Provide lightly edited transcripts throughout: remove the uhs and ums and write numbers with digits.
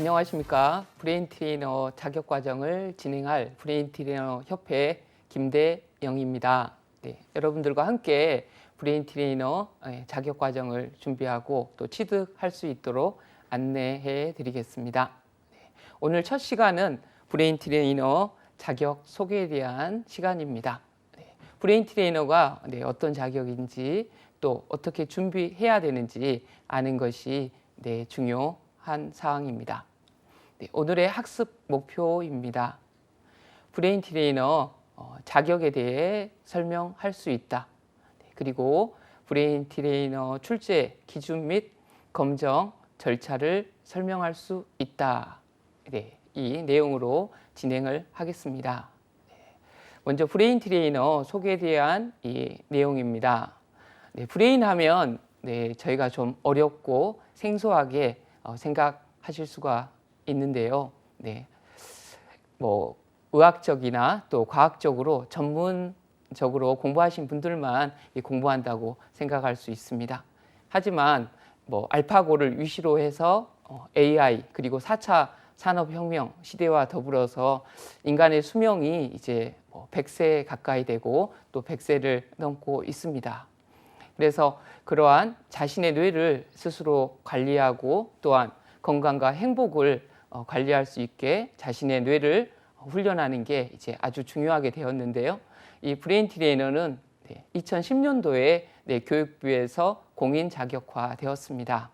안녕하십니까. 브레인 트레이너 자격 과정을 진행할 브레인 트레이너 협회 김대영입니다. 네, 여러분들과 함께 브레인 트레이너 자격 과정을 준비하고 또 취득할 수 있도록 안내해 드리겠습니다. 네, 오늘 첫 시간은 브레인 트레이너 자격 소개에 대한 시간입니다. 네, 브레인 트레이너가 어떤 자격인지 또 어떻게 준비해야 되는지 아는 것이 중요한 사항입니다. 네, 오늘의 학습 목표입니다. 브레인 트레이너 자격에 대해 설명할 수 있다. 네, 그리고 브레인 트레이너 출제 기준 및 검정 절차를 설명할 수 있다. 네, 이 내용으로 진행을 하겠습니다. 네, 먼저 브레인 트레이너 소개에 대한 이 내용입니다. 네, 브레인 하면 저희가 좀 어렵고 생소하게 생각하실 수가 있는데요. 네, 의학적이나 또 과학적으로 전문적으로 공부하신 분들만 공부한다고 생각할 수 있습니다. 하지만 알파고를 위시로 해서 AI 그리고 4차 산업혁명 시대와 더불어서 인간의 수명이 이제 100세 가까이 되고 또 100세를 넘고 있습니다. 그래서 그러한 자신의 뇌를 스스로 관리하고 또한 건강과 행복을 관리할 수 있게 자신의 뇌를 훈련하는 게 이제 아주 중요하게 되었는데요. 이 브레인 트레이너는 2010년도에 교육부에서 공인 자격화되었습니다.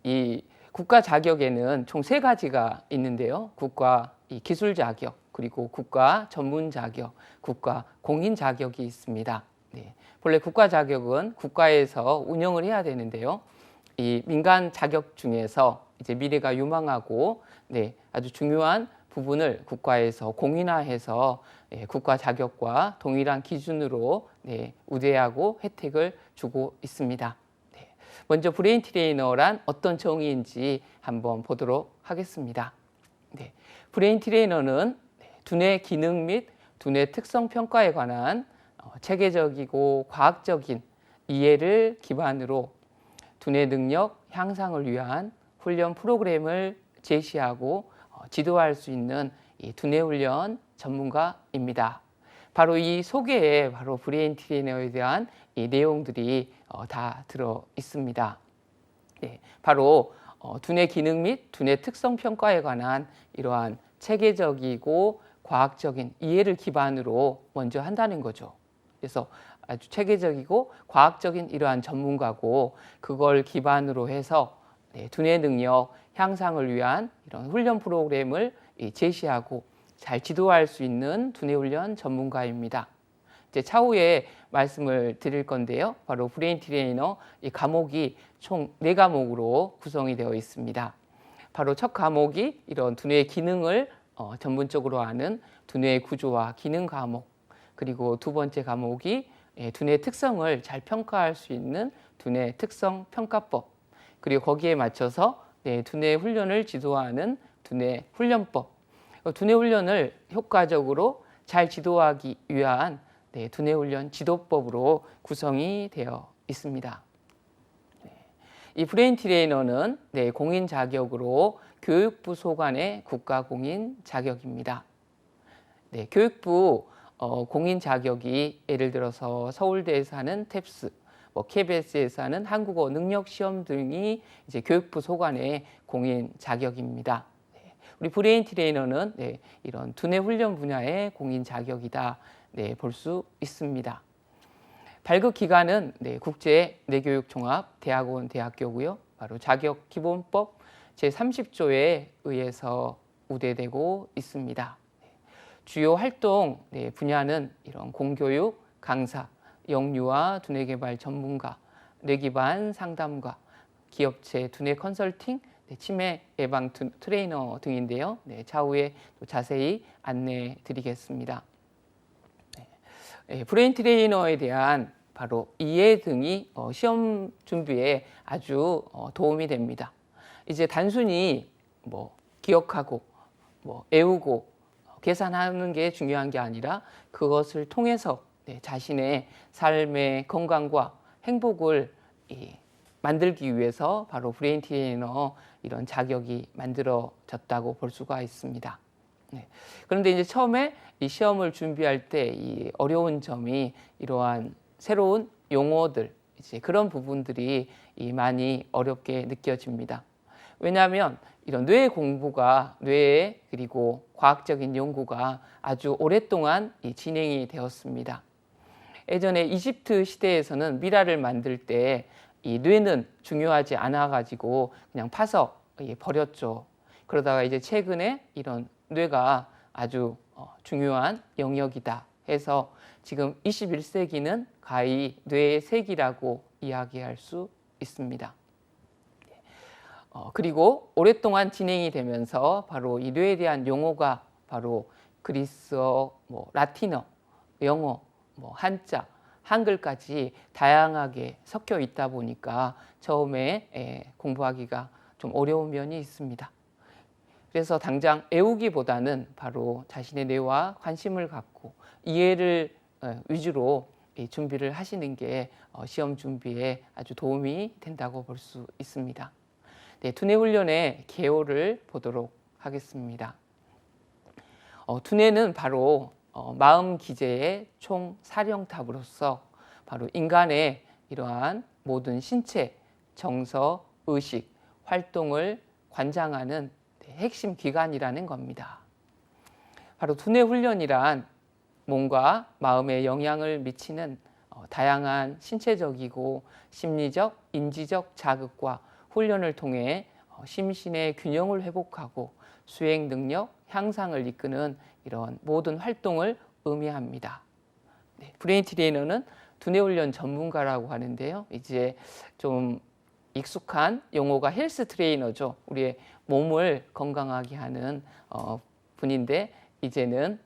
이 국가 자격에는 총 3가지가 있는데요. 국가 기술 자격, 그리고 국가 전문 자격, 국가 공인 자격이 있습니다. 네. 본래 국가 자격은 국가에서 운영을 해야 되는데요. 이 민간 자격 중에서 이제 미래가 유망하고 아주 중요한 부분을 국가에서 공인화해서 국가 자격과 동일한 기준으로 우대하고 혜택을 주고 있습니다. 먼저 브레인 트레이너란 어떤 정의인지 한번 보도록 하겠습니다. 브레인 트레이너는 두뇌 기능 및 두뇌 특성 평가에 관한 체계적이고 과학적인 이해를 기반으로 두뇌 능력 향상을 위한 훈련 프로그램을 제시하고 지도할 수 있는 두뇌 훈련 전문가입니다. 바로 이 소개에 바로 브레인 트레이너에 대한 이 내용들이 다 들어 있습니다. 바로 두뇌 기능 및 두뇌 특성 평가에 관한 이러한 체계적이고 과학적인 이해를 기반으로 먼저 한다는 거죠. 그래서 아주 체계적이고 과학적인 이러한 전문가고 그걸 기반으로 해서 두뇌 능력 향상을 위한 이런 훈련 프로그램을 제시하고 잘 지도할 수 있는 두뇌 훈련 전문가입니다. 이제 차후에 말씀을 드릴 건데요. 바로 브레인 트레이너 이 과목이 총 4과목으로 구성이 되어 있습니다. 바로 첫 과목이 이런 두뇌의 기능을 전문적으로 아는 두뇌의 구조와 기능 과목, 그리고 두 번째 과목이 두뇌 특성을 잘 평가할 수 있는 두뇌 특성 평가법, 그리고 거기에 맞춰서 두뇌 훈련을 지도하는 두뇌 훈련법, 두뇌 훈련을 효과적으로 잘 지도하기 위한 두뇌 훈련 지도법으로 구성이 되어 있습니다. 이 브레인 트레이너는 공인 자격으로 교육부 소관의 국가 공인 자격입니다. 교육부 공인 자격이 예를 들어서 서울대에서 하는 탭스, KBS에서 하는 한국어 능력 시험 등이 이제 교육부 소관의 공인 자격입니다. 우리 브레인 트레이너는 이런 두뇌 훈련 분야의 공인 자격이다 볼 수 있습니다. 발급 기관은 국제 뇌교육 종합 대학원 대학교고요. 바로 자격 기본법 제30조에 의해서 우대되고 있습니다. 주요 활동 분야는 이런 공교육, 강사, 영유아 두뇌 개발 전문가, 뇌 기반 상담가, 기업체 두뇌 컨설팅, 치매 예방 트레이너 등인데요. 차후에 또 자세히 안내해 드리겠습니다. 브레인 트레이너에 대한 바로 이해 등이 시험 준비에 아주 도움이 됩니다. 이제 단순히 기억하고 외우고 계산하는 게 중요한 게 아니라 그것을 통해서 자신의 삶의 건강과 행복을 만들기 위해서 바로 브레인 트레이너 이런 자격이 만들어졌다고 볼 수가 있습니다. 네. 그런데 이제 처음에 이 시험을 준비할 때 이 어려운 점이 이러한 새로운 용어들, 이제 그런 부분들이 많이 어렵게 느껴집니다. 왜냐하면 이런 뇌 공부가 뇌 그리고 과학적인 연구가 아주 오랫동안 진행이 되었습니다. 예전에 이집트 시대에서는 미라를 만들 때 이 뇌는 중요하지 않아 가지고 그냥 파서 버렸죠. 그러다가 이제 최근에 이런 뇌가 아주 중요한 영역이다 해서 지금 21세기는 가히 뇌의 세기라고 이야기할 수 있습니다. 그리고 오랫동안 진행이 되면서 바로 이 뇌에 대한 용어가 바로 그리스어, 라틴어, 영어, 한자, 한글까지 다양하게 섞여 있다 보니까 처음에 공부하기가 좀 어려운 면이 있습니다. 그래서 당장 외우기보다는 바로 자신의 뇌와 관심을 갖고 이해를 위주로 준비를 하시는 게 시험 준비에 아주 도움이 된다고 볼 수 있습니다. 네, 두뇌 훈련의 개요를 보도록 하겠습니다. 두뇌는 바로 마음 기제의 총 사령탑으로서 바로 인간의 이러한 모든 신체, 정서, 의식, 활동을 관장하는 핵심 기관이라는 겁니다. 바로 두뇌 훈련이란 몸과 마음에 영향을 미치는 다양한 신체적이고 심리적, 인지적 자극과 훈련을 통해 심신의 균형을 회복하고 수행 능력 향상을 이끄는 이런 모든 활동을 의미합니다. 네, 브레인 트레이너는 두뇌 훈련 전문가라고 하는데요. 이제 좀 익숙한 용어가 헬스 트레이너죠. 우리의 몸을 건강하게 하는 분인데 이제는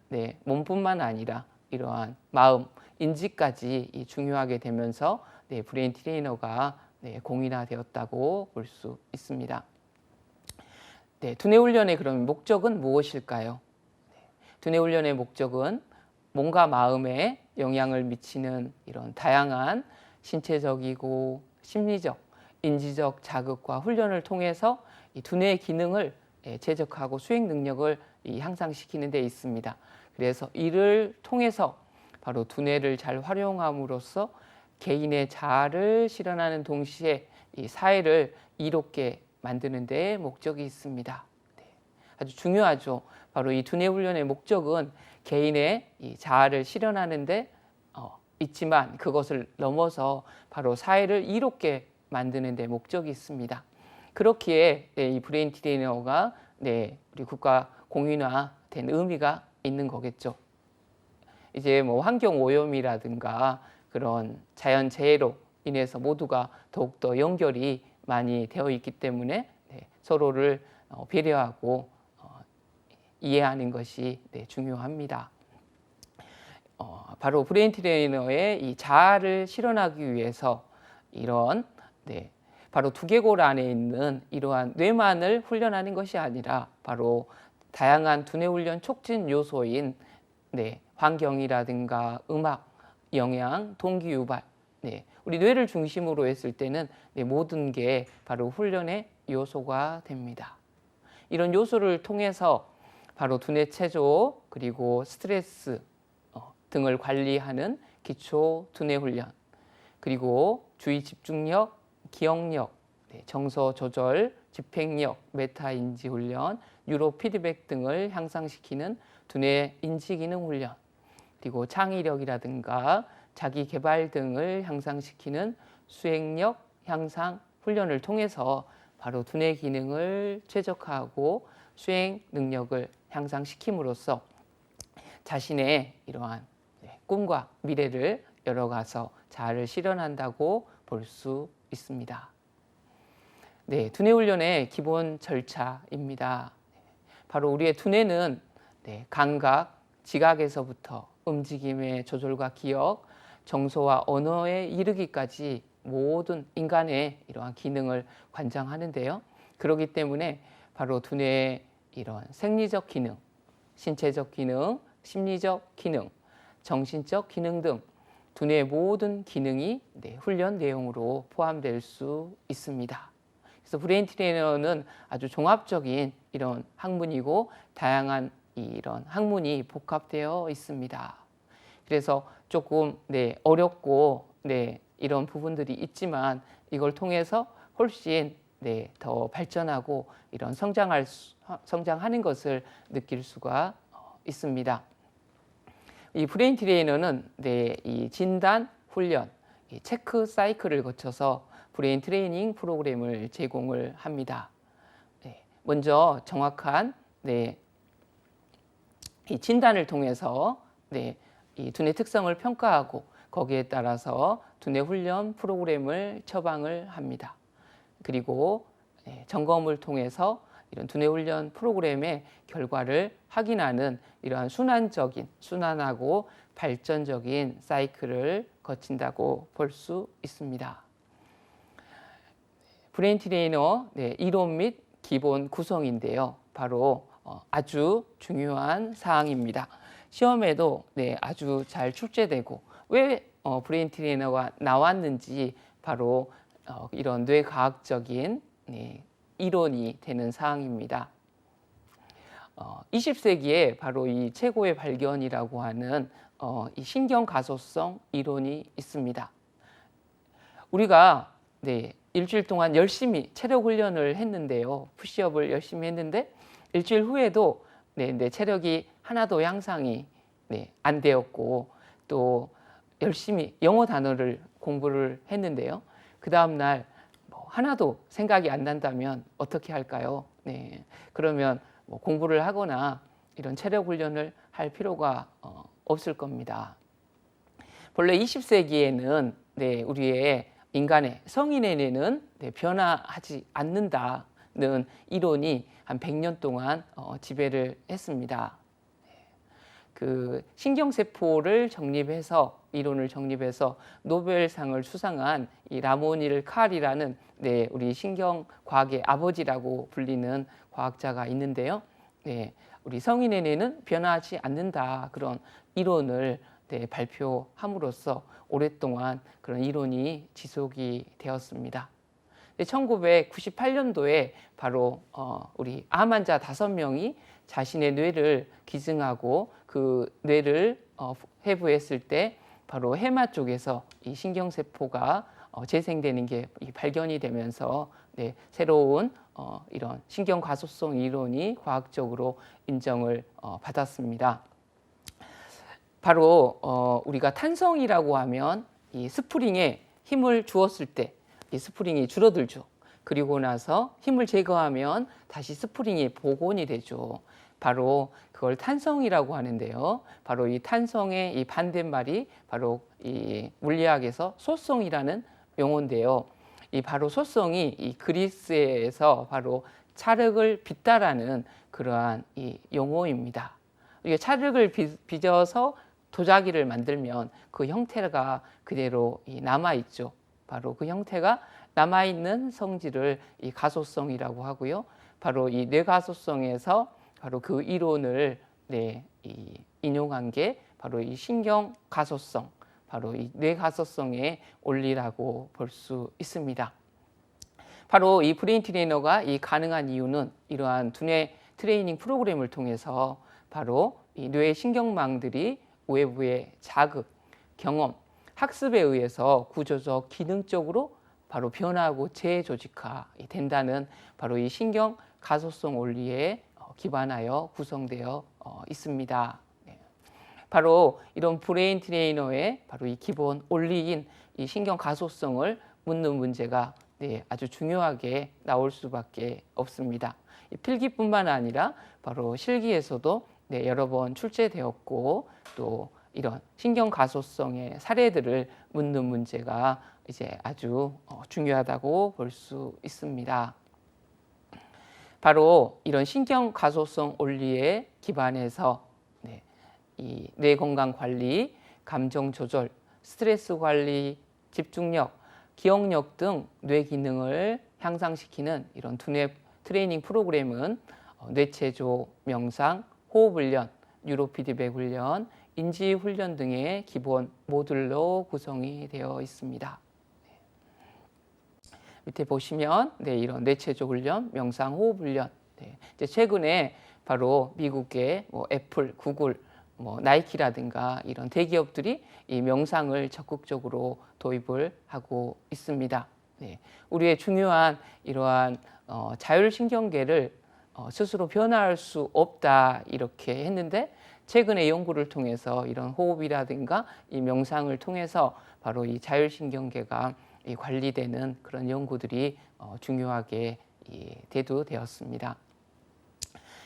몸뿐만 아니라 이러한 마음, 인지까지 중요하게 되면서 브레인 트레이너가 공인화되었다고 볼 수 있습니다. 두뇌 훈련의 그럼 목적은 무엇일까요? 두뇌 훈련의 목적은 몸과 마음에 영향을 미치는 이런 다양한 신체적이고 심리적, 인지적 자극과 훈련을 통해서 이 두뇌의 기능을 제적하고 수행 능력을 향상시키는 데 있습니다. 그래서 이를 통해서 바로 두뇌를 잘 활용함으로써 개인의 자아를 실현하는 동시에 이 사회를 이롭게 만드는 데 목적이 있습니다. 아주 중요하죠. 바로 이 두뇌 훈련의 목적은 개인의 이 자아를 실현하는 데 있지만 그것을 넘어서 바로 사회를 이롭게 만드는 데 목적이 있습니다. 그렇기에 이 브레인 트레이너가 우리 국가 공인화된 의미가 있는 거겠죠. 이제 환경 오염이라든가 그런 자연 재해로 인해서 모두가 더욱더 연결이 많이 되어 있기 때문에 서로를 배려하고 이해하는 것이 중요합니다. 바로 브레인 트레이너의 이 자아를 실현하기 위해서 이런 바로 두개골 안에 있는 이러한 뇌만을 훈련하는 것이 아니라 바로 다양한 두뇌 훈련 촉진 요소인 환경이라든가 음악, 영양, 동기 유발, 우리 뇌를 중심으로 했을 때는 모든 게 바로 훈련의 요소가 됩니다. 이런 요소를 통해서 바로 두뇌 체조 그리고 스트레스 등을 관리하는 기초 두뇌 훈련, 그리고 주의 집중력, 기억력, 정서 조절, 집행력, 메타 인지 훈련, 뉴로 피드백 등을 향상시키는 두뇌 인지 기능 훈련, 그리고 창의력이라든가 자기 개발 등을 향상시키는 수행력 향상 훈련을 통해서 바로 두뇌 기능을 최적화하고 수행 능력을 향상시킴으로써 자신의 이러한 꿈과 미래를 열어가서 자아를 실현한다고 볼 수 있습니다. 두뇌 훈련의 기본 절차입니다. 바로 우리의 두뇌는 감각, 지각에서부터 움직임의 조절과 기억, 정서와 언어에 이르기까지 모든 인간의 이러한 기능을 관장하는데요. 그렇기 때문에 바로 두뇌의 이런 생리적 기능, 신체적 기능, 심리적 기능, 정신적 기능 등 두뇌의 모든 기능이 훈련 내용으로 포함될 수 있습니다. 그래서 브레인 트레이너는 아주 종합적인 이런 학문이고 다양한 이런 학문이 복합되어 있습니다. 그래서 조금 어렵고 이런 부분들이 있지만 이걸 통해서 훨씬 더 발전하고 이런 성장하는 것을 느낄 수가 있습니다. 이 브레인 트레이너는 이 진단, 훈련, 이 체크 사이클을 거쳐서 브레인 트레이닝 프로그램을 제공을 합니다. 먼저 정확한 이 진단을 통해서 이 두뇌 특성을 평가하고 거기에 따라서 두뇌 훈련 프로그램을 처방을 합니다. 그리고 점검을 통해서 이런 두뇌 훈련 프로그램의 결과를 확인하는 이러한 순환하고 발전적인 사이클을 거친다고 볼 수 있습니다. 브레인 트레이너 이론 및 기본 구성인데요. 바로 아주 중요한 사항입니다. 시험에도 아주 잘 출제되고 왜 브레인 트레이너가 나왔는지 바로 이런 뇌과학적인 이론이 되는 사항입니다. 20세기에 바로 이 최고의 발견이라고 하는 이 신경가소성 이론이 있습니다. 우리가 일주일 동안 열심히 체력 훈련을 했는데요. 푸시업을 열심히 했는데 일주일 후에도 내 체력이 하나도 향상이 안 되었고 또 열심히 영어 단어를 공부를 했는데요. 그 다음날 하나도 생각이 안 난다면 어떻게 할까요? 그러면 공부를 하거나 이런 체력 훈련을 할 필요가 없을 겁니다. 본래 20세기에는 우리의 인간의 성인의 뇌는 변화하지 않는다는 이론이 한 100년 동안 지배를 했습니다. 그 신경세포를 정립해서 이론을 정립해서 노벨상을 수상한 이 라모닐 칼이라는 우리 신경과학의 아버지라고 불리는 과학자가 있는데요. 우리 성인의 뇌는 변화하지 않는다 그런 이론을 발표함으로써 오랫동안 그런 이론이 지속이 되었습니다. 1998년도에 바로 우리 암 환자 5명이 자신의 뇌를 기증하고 그 뇌를 해부했을 때 바로 해마 쪽에서 이 신경세포가 재생되는 게 발견이 되면서 새로운 이런 신경가소성 이론이 과학적으로 인정을 받았습니다. 바로 우리가 탄성이라고 하면 이 스프링에 힘을 주었을 때 이 스프링이 줄어들죠. 그리고 나서 힘을 제거하면 다시 스프링이 복원이 되죠. 바로 그걸 탄성이라고 하는데요. 바로 이 탄성의 이 반대말이 바로 이 물리학에서 소성이라는 용어인데요. 이 바로 소성이 이 그리스에서 바로 찰흙을 빚다라는 그러한 이 용어입니다. 이게 찰흙을 빚어서 도자기를 만들면 그 형태가 그대로 남아 있죠. 바로 그 형태가 남아 있는 성질을 이 가소성이라고 하고요. 바로 이 뇌가소성에서 바로 그 이론을 인용한 게 바로 이 신경 가소성, 바로 이 뇌가소성의 원리라고 볼 수 있습니다. 바로 이 브레인 트레이너가 가능한 이유는 이러한 두뇌 트레이닝 프로그램을 통해서 바로 이 뇌의 신경망들이 외부의 자극, 경험, 학습에 의해서 구조적, 기능적으로 바로 변화하고 재조직화 된다는 바로 이 신경 가소성 원리에 기반하여 구성되어 있습니다. 바로 이런 브레인 트레이너의 바로 이 기본 원리인 이 신경 가소성을 묻는 문제가 아주 중요하게 나올 수밖에 없습니다. 필기뿐만 아니라 바로 실기에서도 여러 번 출제되었고 또 이런 신경 가소성의 사례들을 묻는 문제가 이제 아주 중요하다고 볼 수 있습니다. 바로 이런 신경 가소성 원리에 기반해서 이 뇌 건강 관리, 감정 조절, 스트레스 관리, 집중력, 기억력 등 뇌 기능을 향상시키는 이런 두뇌 트레이닝 프로그램은 뇌체조, 명상, 호흡 훈련, 뉴로 피드백 훈련, 인지 훈련 등의 기본 모듈로 구성이 되어 있습니다. 밑에 보시면 이런 뇌체조 훈련, 명상 호흡 훈련. 이제 최근에 바로 미국의 애플, 구글, 나이키라든가 이런 대기업들이 이 명상을 적극적으로 도입을 하고 있습니다. 우리의 중요한 이러한 자율신경계를 스스로 변화할 수 없다 이렇게 했는데 최근의 연구를 통해서 이런 호흡이라든가 이 명상을 통해서 바로 이 자율신경계가 관리되는 그런 연구들이 중요하게 대두되었습니다.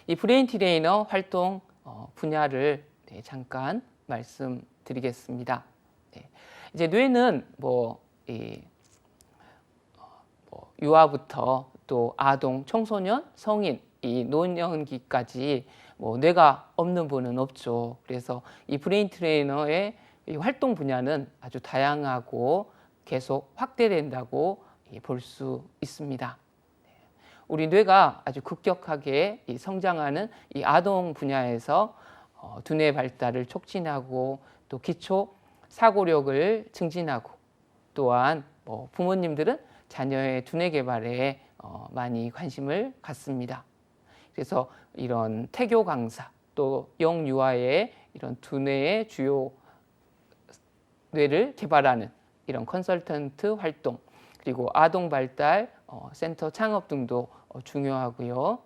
이 브레인 트레이너 활동 분야를 잠깐 말씀드리겠습니다. 이제 뇌는 유아부터 또 아동, 청소년, 성인, 이 노년기까지 뇌가 없는 분은 없죠. 그래서 이 브레인 트레이너의 이 활동 분야는 아주 다양하고 계속 확대된다고 볼 수 있습니다. 우리 뇌가 아주 급격하게 성장하는 이 아동 분야에서 두뇌 발달을 촉진하고 또 기초 사고력을 증진하고 또한 부모님들은 자녀의 두뇌 개발에 많이 관심을 갖습니다. 그래서 이런 태교 강사 또 영유아의 이런 두뇌의 주요 뇌를 개발하는 이런 컨설턴트 활동 그리고 아동 발달 센터 창업 등도 중요하고요.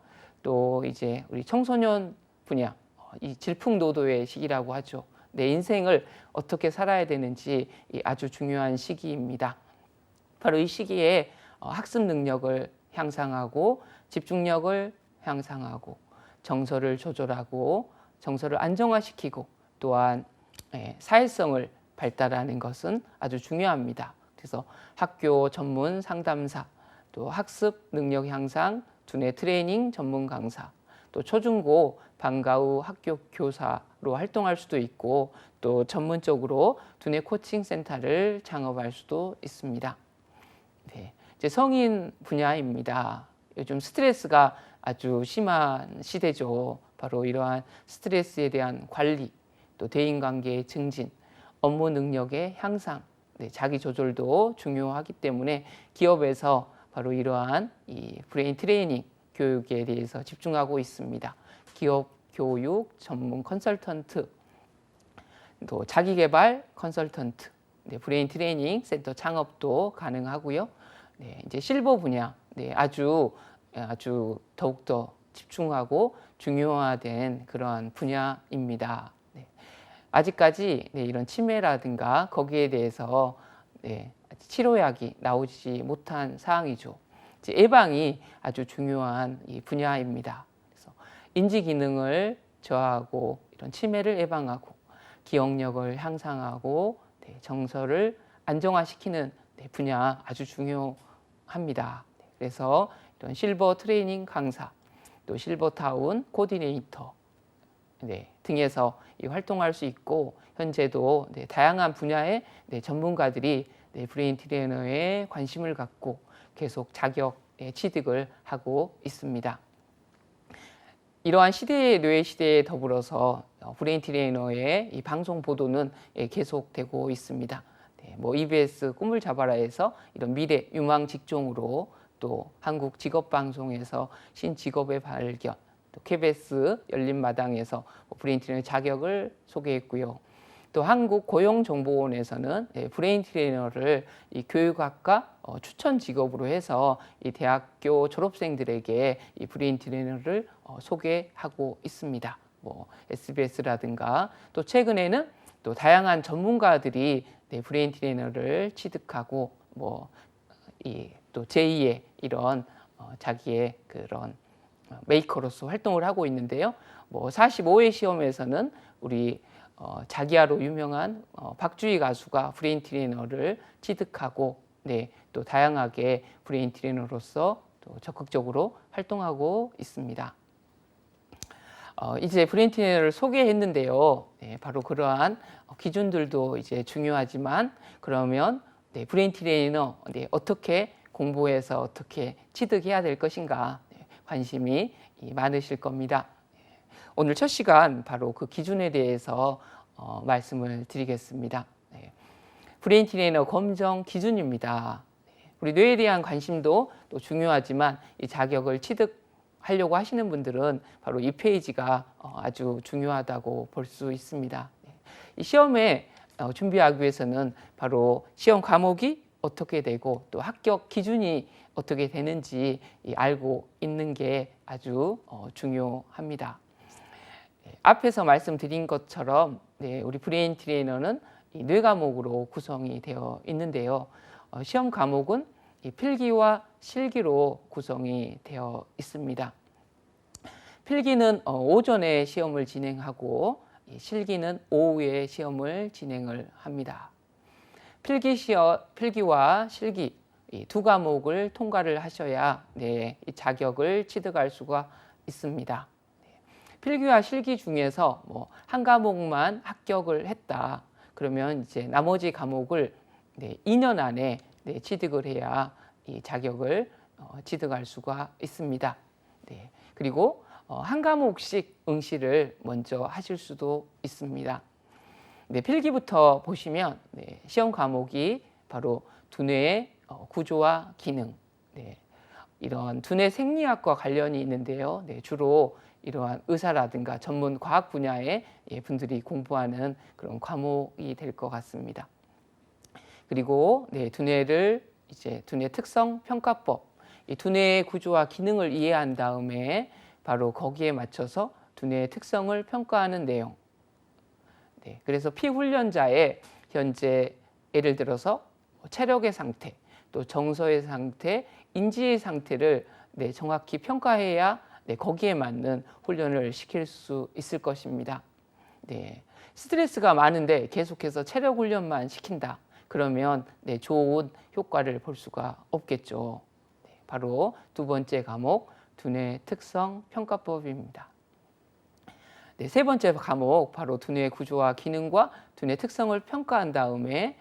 또 이제 우리 청소년 분야 이 질풍노도의 시기라고 하죠. 내 인생을 어떻게 살아야 되는지 아주 중요한 시기입니다. 바로 이 시기에 학습 능력을 향상하고 집중력을 향상하고 정서를 조절하고 정서를 안정화시키고 또한 사회성을 발달하는 것은 아주 중요합니다. 그래서 학교 전문 상담사, 또 학습 능력 향상, 두뇌 트레이닝 전문 강사, 또 초중고 방과 후 학교 교사로 활동할 수도 있고 또 전문적으로 두뇌 코칭 센터를 창업할 수도 있습니다. 이제 성인 분야입니다. 요즘 스트레스가 아주 심한 시대죠. 바로 이러한 스트레스에 대한 관리, 또 대인관계의 증진, 업무 능력의 향상, 자기 조절도 중요하기 때문에 기업에서 바로 이러한 이 브레인 트레이닝 교육에 대해서 집중하고 있습니다. 기업 교육 전문 컨설턴트, 또 자기개발 컨설턴트, 브레인 트레이닝 센터 창업도 가능하고요. 이제 실버 분야, 아주 더욱더 집중하고 중요화된 그러한 분야입니다. 아직까지 이런 치매라든가 거기에 대해서 치료약이 나오지 못한 사항이죠. 예방이 아주 중요한 이 분야입니다. 그래서 인지 기능을 저하하고 이런 치매를 예방하고 기억력을 향상하고 정서를 안정화시키는 분야 아주 중요합니다. 그래서 이런 실버 트레이닝 강사, 또 실버타운 코디네이터 등에서 활동할 수 있고 현재도 다양한 분야의 전문가들이 브레인 트레이너에 관심을 갖고 계속 자격 취득을 하고 있습니다. 이러한 시대의 뇌 시대에 더불어서 브레인 트레이너의 이 방송 보도는 계속되고 있습니다. EBS 꿈을 잡아라에서 이런 미래 유망 직종으로 또 한국 직업방송에서 신직업의 발견, 또 KBS 열린마당에서 브레인 트레이너 자격을 소개했고요. 또 한국고용정보원에서는 브레인 트레이너를 이 교육학과 추천 직업으로 해서 이 대학교 졸업생들에게 이 브레인 트레이너를 소개하고 있습니다. SBS라든가 또 최근에는 또 다양한 전문가들이 브레인 트레이너를 취득하고 또 제2의 이런 자기의 그런 메이커로서 활동을 하고 있는데요. 45회 시험에서는 우리 자기야로 유명한 박주희 가수가 브레인 트레이너를 취득하고 또 다양하게 브레인 트레이너로서 또 적극적으로 활동하고 있습니다. 이제 브레인 트레이너를 소개했는데요. 바로 그러한 기준들도 이제 중요하지만 그러면 브레인 트레이너 어떻게 공부해서 어떻게 취득해야 될 것인가 관심이 많으실 겁니다. 오늘 첫 시간 바로 그 기준에 대해서 말씀을 드리겠습니다. 네. 브레인 트레이너 검정 기준입니다. 우리 뇌에 대한 관심도 또 중요하지만 이 자격을 취득하려고 하시는 분들은 바로 이 페이지가 아주 중요하다고 볼 수 있습니다. 이 시험에 준비하기 위해서는 바로 시험 과목이 어떻게 되고 또 합격 기준이 어떻게 되는지 알고 있는 게 아주 중요합니다. 앞에서 말씀드린 것처럼 우리 브레인 트레이너는 이 뇌 과목으로 구성이 되어 있는데요. 시험 과목은 이 필기와 실기로 구성이 되어 있습니다. 필기는 오전에 시험을 진행하고 실기는 오후에 시험을 진행을 합니다. 필기와 실기 이 두 과목을 통과를 하셔야 이 자격을 취득할 수가 있습니다. 필기와 실기 중에서 한 과목만 합격을 했다. 그러면 이제 나머지 과목을 2년 안에 취득을 해야 이 자격을 취득할 수가 있습니다. 그리고 한 과목씩 응시를 먼저 하실 수도 있습니다. 필기부터 보시면 시험 과목이 바로 두뇌의 구조와 기능, 이런 두뇌 생리학과 관련이 있는데요. 주로 이러한 의사라든가 전문 과학 분야의 분들이 공부하는 그런 과목이 될 것 같습니다. 그리고 두뇌를 이제 두뇌 특성 평가법, 이 두뇌의 구조와 기능을 이해한 다음에 바로 거기에 맞춰서 두뇌의 특성을 평가하는 내용. 그래서 피훈련자의 현재 예를 들어서 체력의 상태, 또 정서의 상태, 인지의 상태를 정확히 평가해야 거기에 맞는 훈련을 시킬 수 있을 것입니다. 스트레스가 많은데 계속해서 체력 훈련만 시킨다. 그러면 좋은 효과를 볼 수가 없겠죠. 바로 두 번째 과목 두뇌 특성 평가법입니다. 세 번째 과목 바로 두뇌 구조와 기능과 두뇌 특성을 평가한 다음에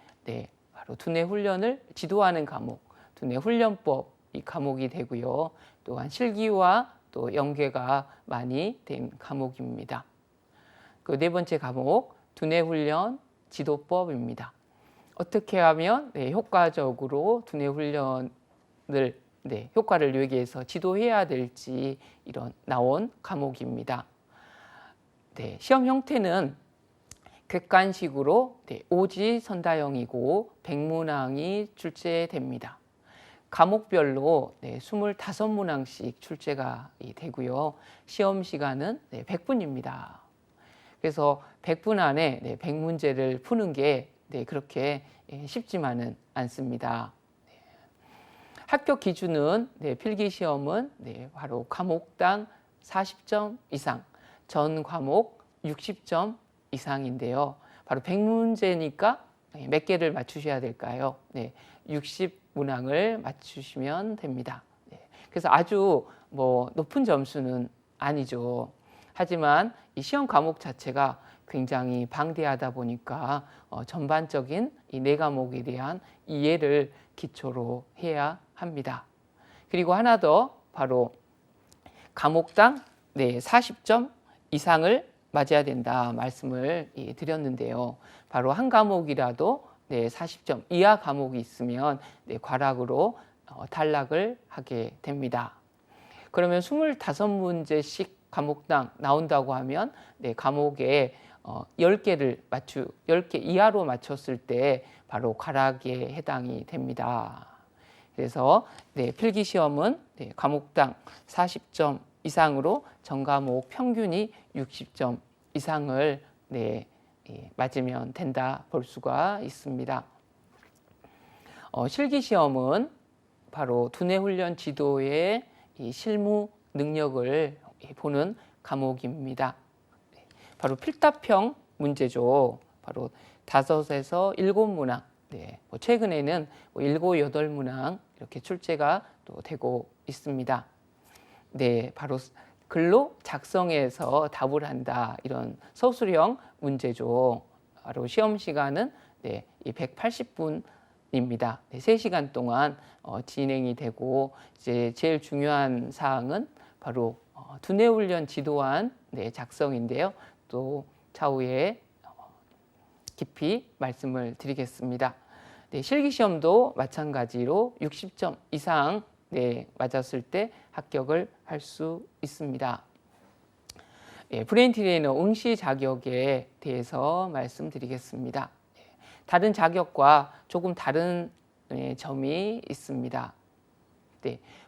바로 두뇌 훈련을 지도하는 과목 두뇌 훈련법 이 과목이 되고요. 또한 실기와 또 연계가 많이 된 과목입니다. 그 네 번째 과목 두뇌 훈련 지도법입니다. 어떻게 하면 효과적으로 두뇌 훈련을 효과를 내기 위해서 지도해야 될지 이런 나온 과목입니다. 시험 형태는 객관식으로 오지선다형이고 백문항이 출제됩니다. 과목별로 25문항씩 출제가 되고요. 시험 시간은 100분입니다. 그래서 100분 안에 100문제를 푸는 게 그렇게 쉽지만은 않습니다. 합격 기준은 필기 시험은 바로 과목당 40점 이상, 전 과목 60점 이상인데요. 바로 100문제니까 몇 개를 맞추셔야 될까요? 60문항을 맞추시면 됩니다. 그래서 아주 높은 점수는 아니죠. 하지만 이 시험 과목 자체가 굉장히 방대하다 보니까 전반적인 이 네 과목에 대한 이해를 기초로 해야 합니다. 그리고 하나 더 바로 과목당 40점 이상을 맞아야 된다 말씀을 드렸는데요. 바로 한 과목이라도 40점 이하 과목이 있으면 과락으로 탈락을 하게 됩니다. 그러면 25문제씩 과목당 나온다고 하면 과목에 10개 이하로 맞췄을 때 바로 과락에 해당이 됩니다. 그래서 필기 시험은 과목당 40점 이상으로 전 과목 평균이 60점 이상을 맞으면 된다 볼 수가 있습니다. 실기 시험은 바로 두뇌 훈련 지도의 이 실무 능력을 보는 과목입니다. 바로 필답형 문제죠. 바로 5에서 7문항. 최근에는 7, 8문항 이렇게 출제가 또 되고 있습니다. 바로 글로 작성해서 답을 한다 이런 서술형 문제죠. 바로 시험 시간은 180분입니다. 3시간 동안 진행이 되고 이제 제일 중요한 사항은 바로 두뇌 훈련 지도안 작성인데요. 또 차후에 깊이 말씀을 드리겠습니다. 네, 실기시험도 마찬가지로 60점 이상 맞았을 때 합격을 할 수 있습니다. 브레인 트레이너 응시 자격에 대해서 말씀드리겠습니다. 다른 자격과 조금 다른 점이 있습니다.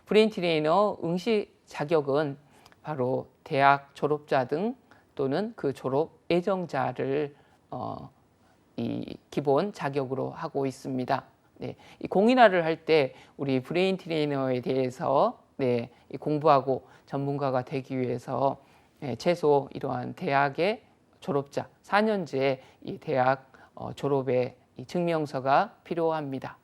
브레인 트레이너 응시 자격은 바로 대학 졸업자 등 또는 그 졸업 예정자를 이 기본 자격으로 하고 있습니다. 이 공인화를 할 때 우리 브레인 트레이너에 대해서 공부하고 전문가가 되기 위해서 최소 이러한 대학의 졸업자 4년제 이 대학 졸업의 이 증명서가 필요합니다.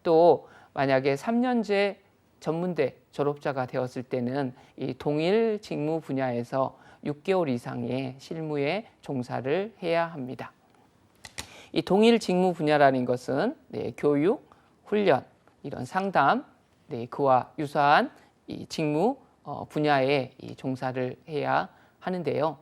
또 만약에 3년제 전문대 졸업자가 되었을 때는 이 동일 직무 분야에서 6개월 이상의 실무에 종사를 해야 합니다. 이 동일 직무 분야라는 것은 교육, 훈련, 이런 상담, 그와 유사한 이 직무 분야에 이 종사를 해야 하는데요.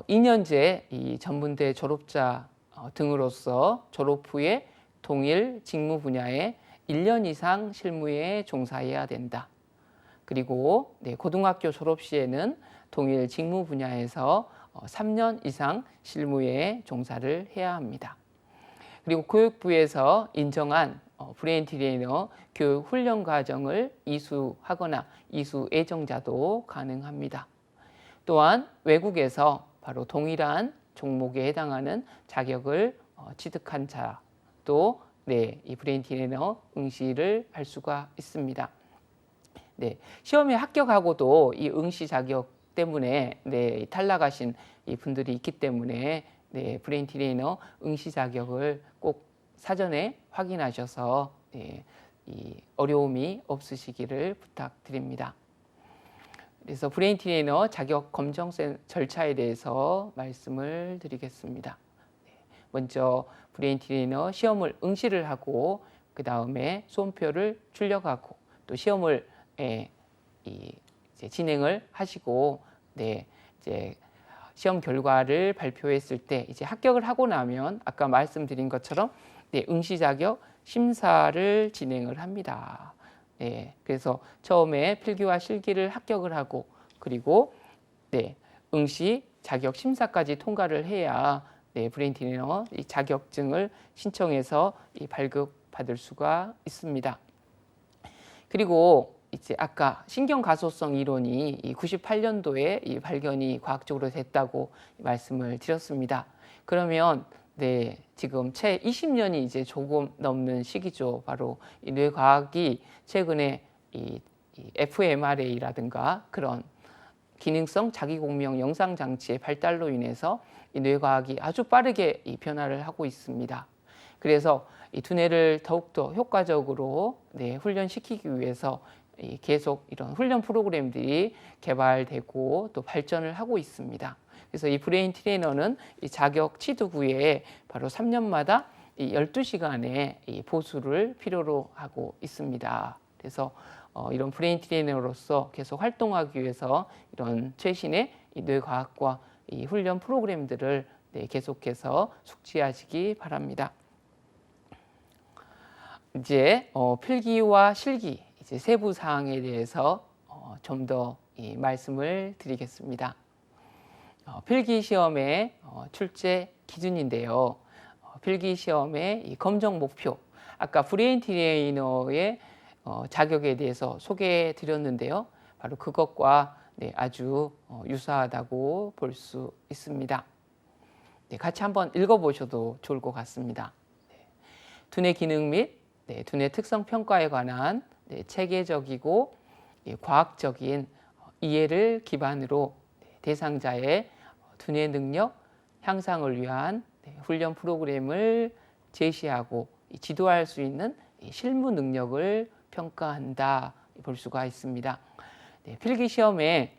2년제 이 전문대 졸업자 등으로서 졸업 후에 동일 직무 분야에 1년 이상 실무에 종사해야 된다. 그리고 고등학교 졸업 시에는 동일 직무 분야에서 3년 이상 실무에 종사를 해야 합니다. 그리고 교육부에서 인정한 브레인 트레이너 교육 훈련 과정을 이수하거나 이수 예정자도 가능합니다. 또한 외국에서 바로 동일한 종목에 해당하는 자격을 취득한 자도 이 브레인 트레이너 응시를 할 수가 있습니다. 시험에 합격하고도 이 응시 자격 때문에 탈락하신 이 분들이 있기 때문에 브레인 트레이너 응시 자격을 꼭 사전에 확인하셔서 이 어려움이 없으시기를 부탁드립니다. 그래서 브레인 트레이너 자격 검정 절차에 대해서 말씀을 드리겠습니다. 먼저 브레인 트레이너 시험을 응시를 하고 그 다음에 수험표를 출력하고 또 시험을 이제 진행을 하시고 이제 시험 결과를 발표했을 때 이제 합격을 하고 나면 아까 말씀드린 것처럼 응시 자격 심사를 진행을 합니다. 그래서 처음에 필기와 실기를 합격을 하고 그리고 응시 자격 심사까지 통과를 해야 브레인 트레이너 이 자격증을 신청해서 발급받을 수가 있습니다. 그리고 이제 아까 신경가소성 이론이 98년도에 이 발견이 과학적으로 됐다고 말씀을 드렸습니다. 그러면 지금 채 20년이 이제 조금 넘는 시기죠. 바로 이 뇌과학이 최근에 이 fMRA라든가 그런 기능성 자기공명 영상 장치의 발달로 인해서 이 뇌과학이 아주 빠르게 이 변화를 하고 있습니다. 그래서 이 두뇌를 더욱더 효과적으로 훈련시키기 위해서 계속 이런 훈련 프로그램들이 개발되고 또 발전을 하고 있습니다. 그래서 이 브레인 트레이너는 이 자격 취득 후에 바로 3년마다 이 12시간의 이 보수를 필요로 하고 있습니다. 그래서 이런 브레인 트레이너로서 계속 활동하기 위해서 이런 최신의 이 뇌과학과 이 훈련 프로그램들을 계속해서 숙지하시기 바랍니다. 이제 필기와 실기 이제 세부 사항에 대해서 좀 더 말씀을 드리겠습니다. 필기 시험의 출제 기준인데요. 필기 시험의 이 검정 목표, 아까 브레인 트레이너의 자격에 대해서 소개해 드렸는데요. 바로 그것과 아주 유사하다고 볼 수 있습니다. 같이 한번 읽어보셔도 좋을 것 같습니다. 두뇌 기능 및 두뇌 특성 평가에 관한 체계적이고 과학적인 이해를 기반으로 대상자의 두뇌 능력 향상을 위한 훈련 프로그램을 제시하고 지도할 수 있는 실무 능력을 평가한다 볼 수가 있습니다. 필기 시험의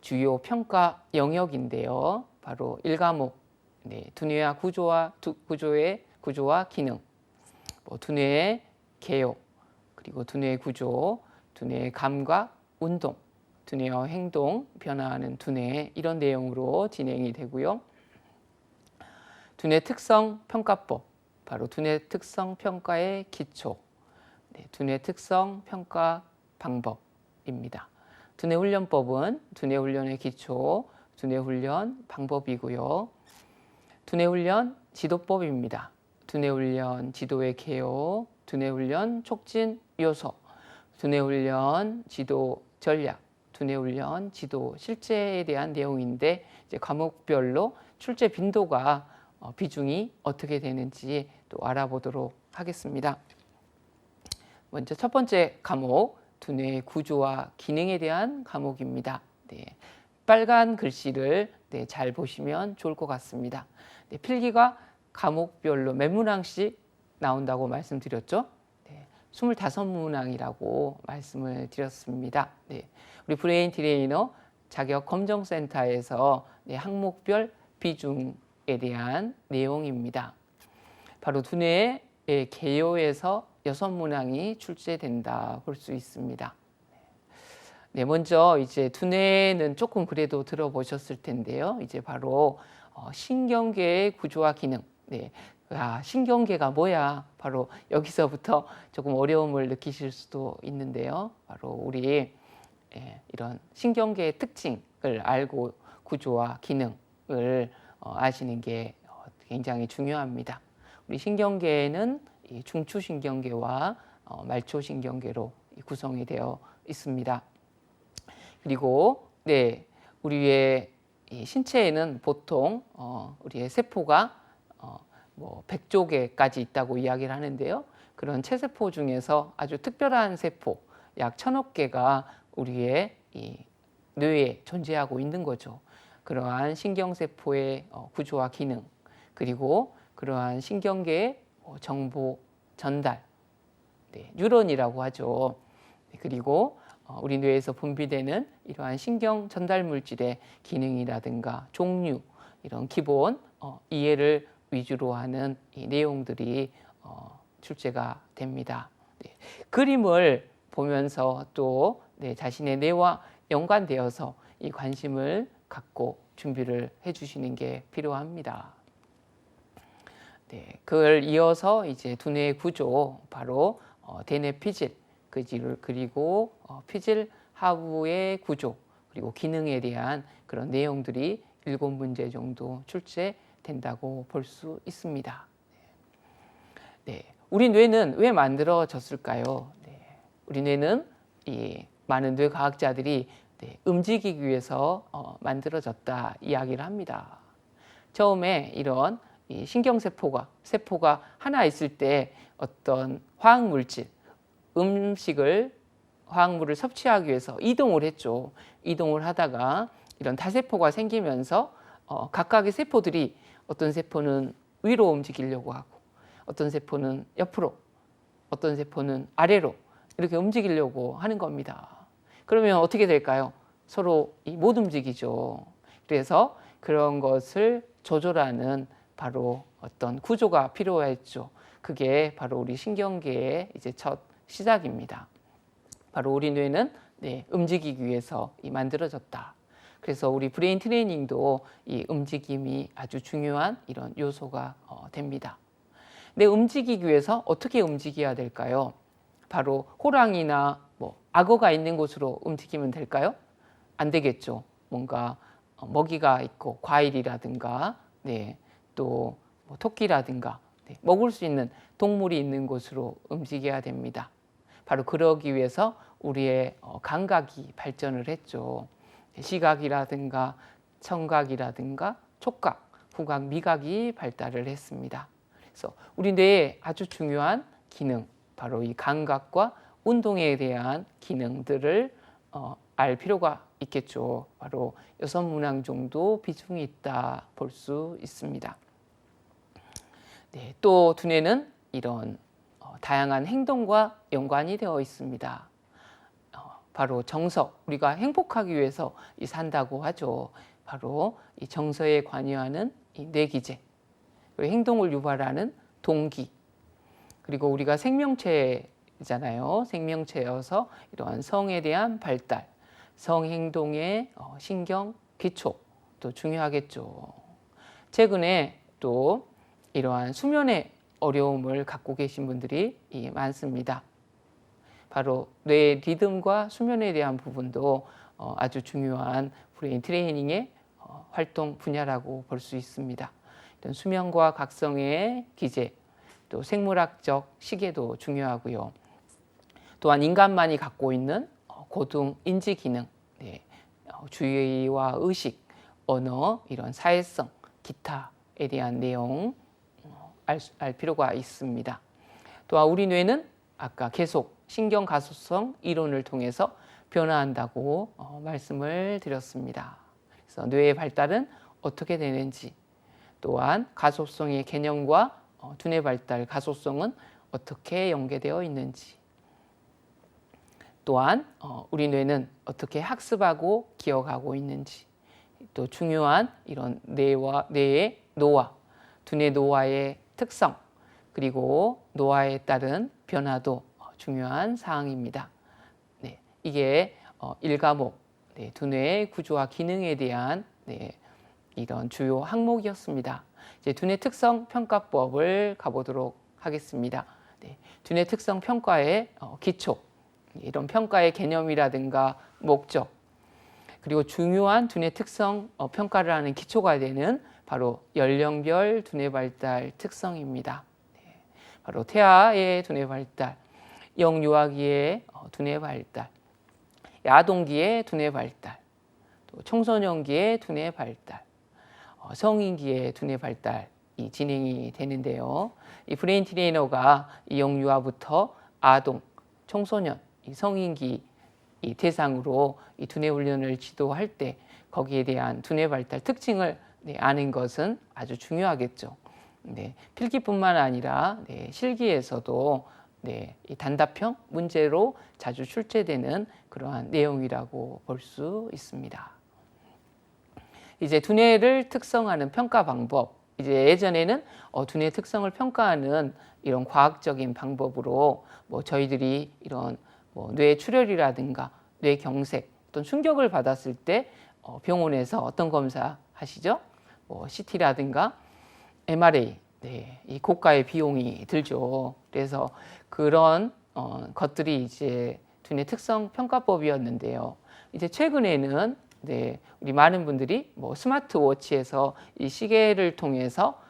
주요 평가 영역인데요. 바로 1과목 두뇌와 구조와 기능, 두뇌의 개요, 그리고 두뇌의 구조, 두뇌의 감각, 운동, 두뇌와 행동, 변화하는 두뇌 이런 내용으로 진행이 되고요. 두뇌 특성 평가법, 바로 두뇌 특성 평가의 기초, 두뇌 특성 평가 방법입니다. 두뇌 훈련법은 두뇌 훈련의 기초, 두뇌 훈련 방법이고요. 두뇌 훈련 지도법입니다. 두뇌 훈련 지도의 개요, 두뇌 훈련 촉진 요소, 두뇌 훈련 지도 전략, 두뇌 훈련 지도 실제에 대한 내용인데, 이제 과목별로 출제 빈도가 비중이 어떻게 되는지 또 알아보도록 하겠습니다. 먼저 첫 번째 과목, 두뇌의 구조와 기능에 대한 과목입니다. 빨간 글씨를 잘 보시면 좋을 것 같습니다. 필기가 과목별로 몇 문항씩 나온다고 말씀드렸죠? 25문항이라고 말씀을 드렸습니다. 우리 브레인 트레이너 자격 검정센터에서 항목별 비중에 대한 내용입니다. 바로 두뇌의 개요에서 6문항이 출제된다 볼 수 있습니다. 먼저 이제 두뇌는 조금 그래도 들어보셨을 텐데요. 이제 바로 신경계의 구조와 기능. 신경계가 뭐야? 바로 여기서부터 조금 어려움을 느끼실 수도 있는데요. 바로 우리 이런 신경계의 특징을 알고 구조와 기능을 아시는 게 굉장히 중요합니다. 우리 신경계는 중추신경계와 말초신경계로 구성이 되어 있습니다. 그리고 우리의 신체에는 보통 우리의 세포가 100조 개까지 있다고 이야기를 하는데요. 그런 체세포 중에서 아주 특별한 세포 약 1000억 개가 우리의 이 뇌에 존재하고 있는 거죠. 그러한 신경세포의 구조와 기능, 그리고 그러한 신경계의 정보 전달, 뉴런이라고 하죠. 그리고 우리 뇌에서 분비되는 이러한 신경 전달 물질의 기능이라든가 종류, 이런 기본 이해를 위주로 하는 이 내용들이 출제가 됩니다. 그림을 보면서 또 자신의 뇌와 연관되어서 이 관심을 갖고 준비를 해주시는 게 필요합니다. 그걸 이어서 이제 두뇌의 구조, 바로 대뇌 피질, 그리고 피질 하부의 구조, 그리고 기능에 대한 그런 내용들이 7문제 정도 출제된다고 볼 수 있습니다. 우리 뇌는 왜 만들어졌을까요? 우리 뇌는 이 많은 뇌과학자들이 움직이기 위해서 만들어졌다 이야기를 합니다. 처음에 이런 이 신경세포가 하나 있을 때 어떤 화학물질, 화학물을 섭취하기 위해서 이동을 했죠. 이동을 하다가 이런 다세포가 생기면서 각각의 세포들이, 어떤 세포는 위로 움직이려고 하고, 어떤 세포는 옆으로, 어떤 세포는 아래로 이렇게 움직이려고 하는 겁니다. 그러면 어떻게 될까요? 서로 못 움직이죠. 그래서 그런 것을 조절하는 바로 어떤 구조가 필요했죠. 그게 바로 우리 신경계의 이제 첫 시작입니다. 바로 우리 뇌는 움직이기 위해서 만들어졌다. 그래서 우리 브레인 트레이닝도 이 움직임이 아주 중요한 이런 요소가 됩니다. 움직이기 위해서 어떻게 움직여야 될까요? 바로 호랑이나 악어가 있는 곳으로 움직이면 될까요? 안 되겠죠. 뭔가 먹이가 있고 과일이라든가 또 토끼라든가 먹을 수 있는 동물이 있는 곳으로 움직여야 됩니다. 바로 그러기 위해서 우리의 감각이 발전을 했죠. 시각이라든가 청각이라든가 촉각, 후각, 미각이 발달을 했습니다. 그래서 우리 뇌의 아주 중요한 기능, 바로 이 감각과 운동에 대한 기능들을 알 필요가 있겠죠. 바로 6문항 정도 비중이 있다 볼 수 있습니다. 또 두뇌는 이런 다양한 행동과 연관이 되어 있습니다. 바로 정서, 우리가 행복하기 위해서 산다고 하죠. 바로 이 정서에 관여하는 이 뇌기제, 그리고 행동을 유발하는 동기, 그리고 우리가 생명체잖아요. 생명체여서 이러한 성에 대한 발달, 성행동의 신경 기초도 중요하겠죠. 최근에 또 이러한 수면의 어려움을 갖고 계신 분들이 많습니다. 바로 뇌의 리듬과 수면에 대한 부분도 아주 중요한 브레인 트레이닝의 활동 분야라고 볼 수 있습니다. 수면과 각성의 기제, 또 생물학적 시계도 중요하고요. 또한 인간만이 갖고 있는 고등 인지 기능, 주의와 의식, 언어, 이런 사회성, 기타에 대한 내용 알 필요가 있습니다. 또한 우리 뇌는 아까 계속 신경 가소성 이론을 통해서 변화한다고 말씀을 드렸습니다. 그래서 뇌의 발달은 어떻게 되는지, 또한 가소성의 개념과 두뇌 발달 가소성은 어떻게 연계되어 있는지, 또한 우리 뇌는 어떻게 학습하고 기억하고 있는지, 또 중요한 이런 뇌의 노화, 두뇌 노화의 특성, 그리고 노화에 따른 변화도 중요한 사항입니다. 네, 이게 1과목 두뇌의 구조와 기능에 대한 이런 주요 항목이었습니다. 이제 두뇌 특성 평가법을 가보도록 하겠습니다. 두뇌 특성 평가의 기초, 이런 평가의 개념이라든가 목적, 그리고 중요한 두뇌 특성 평가를 하는 기초가 되는 바로 연령별 두뇌 발달 특성입니다. 바로 태아의 두뇌 발달, 영유아기의 두뇌 발달, 아동기의 두뇌 발달, 또 청소년기의 두뇌 발달, 성인기의 두뇌 발달이 진행이 되는데요. 이 브레인 트레이너가 이 영유아부터 아동, 청소년, 이 성인기 이 대상으로 이 두뇌 훈련을 지도할 때 거기에 대한 두뇌 발달 특징을 아는 것은 아주 중요하겠죠. 필기뿐만 아니라 실기에서도 이 단답형 문제로 자주 출제되는 그러한 내용이라고 볼 수 있습니다. 이제 두뇌를 특성하는 평가 방법, 이제 예전에는 두뇌 특성을 평가하는 이런 과학적인 방법으로 저희들이 이런 뇌 출혈이라든가 뇌 경색, 어떤 충격을 받았을 때 병원에서 어떤 검사 하시죠? CT라든가 MRA, 이 고가의 비용이 들죠. 그래서 그런 것들이 이제 두뇌 특성 평가법이었는데요. 이제 최근에는 우리 많은 분들이 스마트워치에서 이 시계를 통해서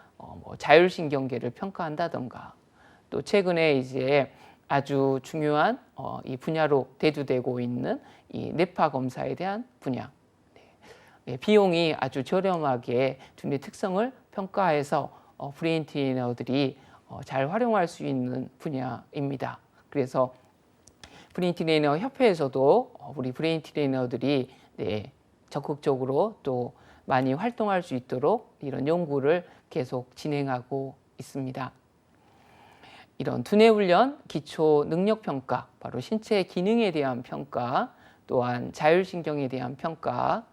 자율신경계를 평가한다던가, 또 최근에 이제 아주 중요한 이 분야로 대두되고 있는 이 뇌파 검사에 대한 분야, 비용이 아주 저렴하게 두뇌 특성을 평가해서 브레인 트레이너들이 잘 활용할 수 있는 분야입니다. 그래서 브레인 트레이너 협회에서도 우리 브레인 트레이너들이 적극적으로 또 많이 활동할 수 있도록 이런 연구를 계속 진행하고 있습니다. 이런 두뇌 훈련 기초 능력 평가, 바로 신체 기능에 대한 평가, 또한 자율신경에 대한 평가,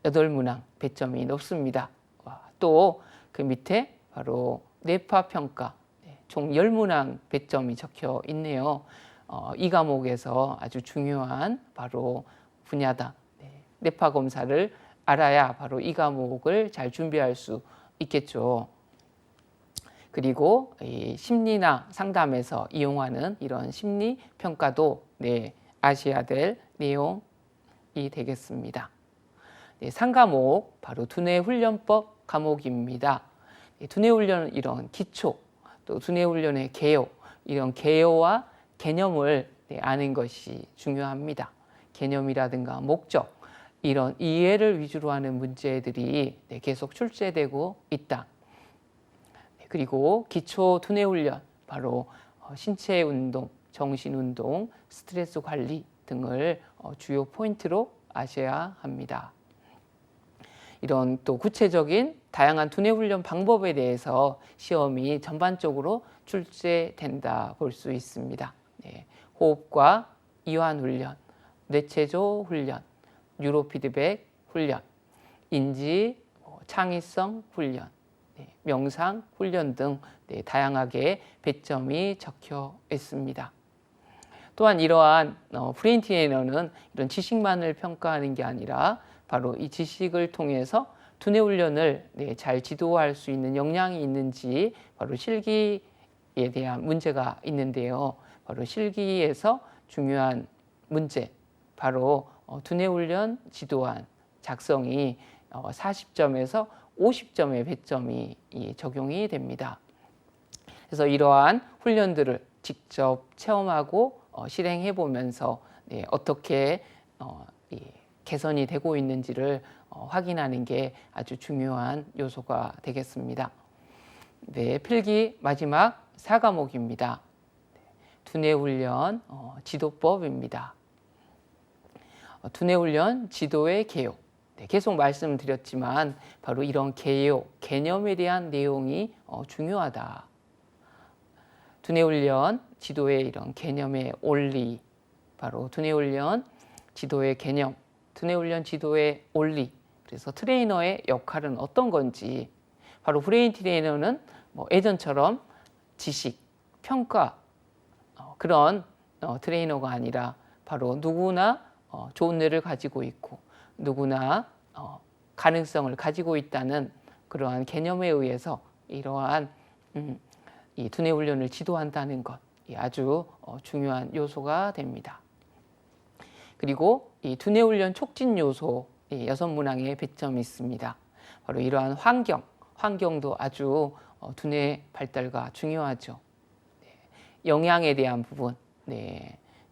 8문항 배점이 높습니다. 또 그 밑에 바로 뇌파 평가, 총 10문항 배점이 적혀 있네요. 이 과목에서 아주 중요한 바로 분야다. 뇌파 검사를 알아야 바로 이 과목을 잘 준비할 수 있겠죠. 그리고 이 심리나 상담에서 이용하는 이런 심리 평가도 아셔야 될 내용이 되겠습니다. 3과목 바로 두뇌 훈련법 과목입니다. 두뇌 훈련은 이런 기초, 또 두뇌 훈련의 개요, 이런 개요와 개념을 아는 것이 중요합니다. 개념이라든가 목적, 이런 이해를 위주로 하는 문제들이 계속 출제되고 있다. 그리고 기초 두뇌 훈련, 바로 신체 운동, 정신 운동, 스트레스 관리 등을 주요 포인트로 아셔야 합니다. 이런 또 구체적인 다양한 두뇌 훈련 방법에 대해서 시험이 전반적으로 출제된다 볼 수 있습니다. 호흡과 이완 훈련, 뇌체조 훈련, 뉴로 피드백 훈련, 인지 창의성 훈련, 명상 훈련 등 다양하게 배점이 적혀 있습니다. 또한 이러한 브레인 트레이너는 이런 지식만을 평가하는 게 아니라 바로 이 지식을 통해서 두뇌 훈련을 잘 지도할 수 있는 역량이 있는지 바로 실기에 대한 문제가 있는데요. 바로 실기에서 중요한 문제, 바로 두뇌 훈련 지도안 작성이 40점에서 50점의 배점이 적용이 됩니다. 그래서 이러한 훈련들을 직접 체험하고 실행해 보면서 어떻게 개선이 되고 있는지를 확인하는 게 아주 중요한 요소가 되겠습니다. 필기 마지막 4과목입니다. 두뇌 훈련 지도법입니다. 두뇌 훈련 지도의 개요. 계속 말씀드렸지만 바로 이런 개요, 개념에 대한 내용이 중요하다. 두뇌 훈련 지도의 이런 개념의 원리, 바로 두뇌 훈련 지도의 개념, 두뇌 훈련 지도의 원리, 그래서 트레이너의 역할은 어떤 건지, 바로 브레인 트레이너는 예전처럼 지식, 평가 그런 트레이너가 아니라 바로 누구나 좋은 뇌를 가지고 있고 누구나 가능성을 가지고 있다는 그러한 개념에 의해서 이러한 이 두뇌 훈련을 지도한다는 것, 아주 중요한 요소가 됩니다. 그리고 이 두뇌 훈련 촉진 요소 6문항의 배점이 있습니다. 바로 이러한 환경도 아주 두뇌 발달과 중요하죠. 영양에 대한 부분,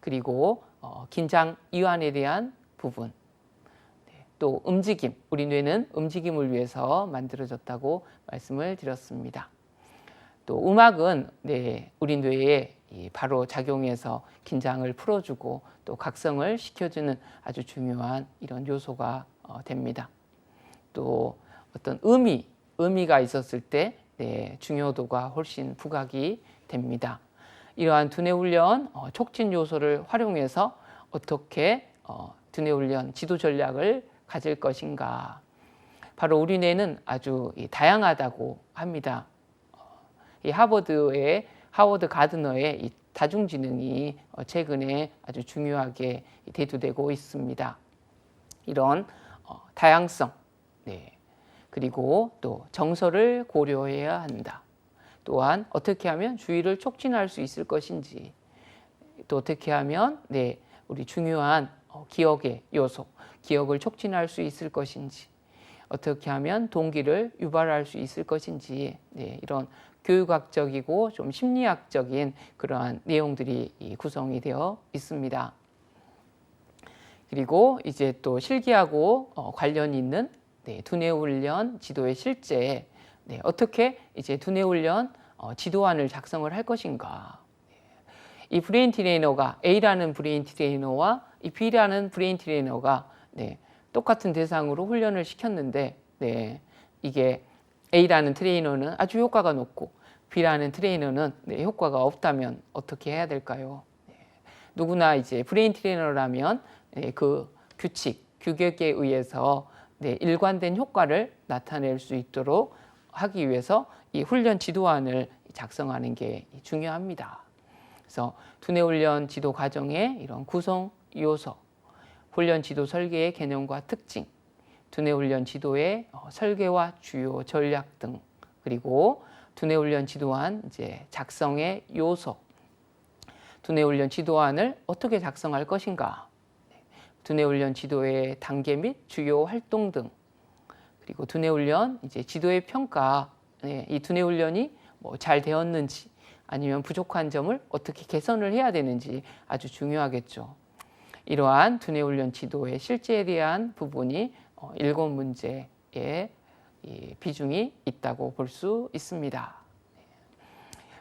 그리고 긴장 이완에 대한 부분, 또 움직임, 우리 뇌는 움직임을 위해서 만들어졌다고 말씀을 드렸습니다. 또 음악은 우리 뇌에 바로 작용해서 긴장을 풀어주고 또 각성을 시켜주는 아주 중요한 이런 요소가 됩니다. 또 어떤 의미가 있었을 때 중요도가 훨씬 부각이 됩니다. 이러한 두뇌 훈련 촉진 요소를 활용해서 어떻게 두뇌 훈련 지도 전략을 가질 것인가. 바로 우리 뇌는 아주 다양하다고 합니다. 이 하워드 가드너의 이 다중지능이 최근에 아주 중요하게 대두되고 있습니다. 이런 다양성, 그리고 또 정서를 고려해야 한다. 또한 어떻게 하면 주의를 촉진할 수 있을 것인지, 또 어떻게 하면 우리 중요한 기억의 요소, 기억을 촉진할 수 있을 것인지, 어떻게 하면 동기를 유발할 수 있을 것인지, 이런 교육학적이고 좀 심리학적인 그러한 내용들이 구성이 되어 있습니다. 그리고 이제 또 실기하고 관련이 있는 두뇌 훈련 지도의 실제, 어떻게 이제 두뇌 훈련 지도안을 작성을 할 것인가. 이 브레인 트레이너가 A라는 브레인 트레이너와 이 B라는 브레인 트레이너가 똑같은 대상으로 훈련을 시켰는데 이게 A라는 트레이너는 아주 효과가 높고 B라는 트레이너는 효과가 없다면 어떻게 해야 될까요? 누구나 이제 브레인 트레이너라면 그 규칙, 규격에 의해서 일관된 효과를 나타낼 수 있도록 하기 위해서 이 훈련 지도안을 작성하는 게 중요합니다. 그래서 두뇌 훈련 지도 과정의 이런 구성 요소, 훈련 지도 설계의 개념과 특징, 두뇌 훈련 지도의 설계와 주요 전략 등, 그리고 두뇌 훈련 지도안 이제 작성의 요소, 두뇌 훈련 지도안을 어떻게 작성할 것인가, 두뇌 훈련 지도의 단계 및 주요 활동 등, 그리고 두뇌 훈련 이제 지도의 평가, 이 두뇌 훈련이 잘 되었는지 아니면 부족한 점을 어떻게 개선을 해야 되는지 아주 중요하겠죠. 이러한 두뇌 훈련 지도의 실제에 대한 부분이 7문제의 비중이 있다고 볼 수 있습니다.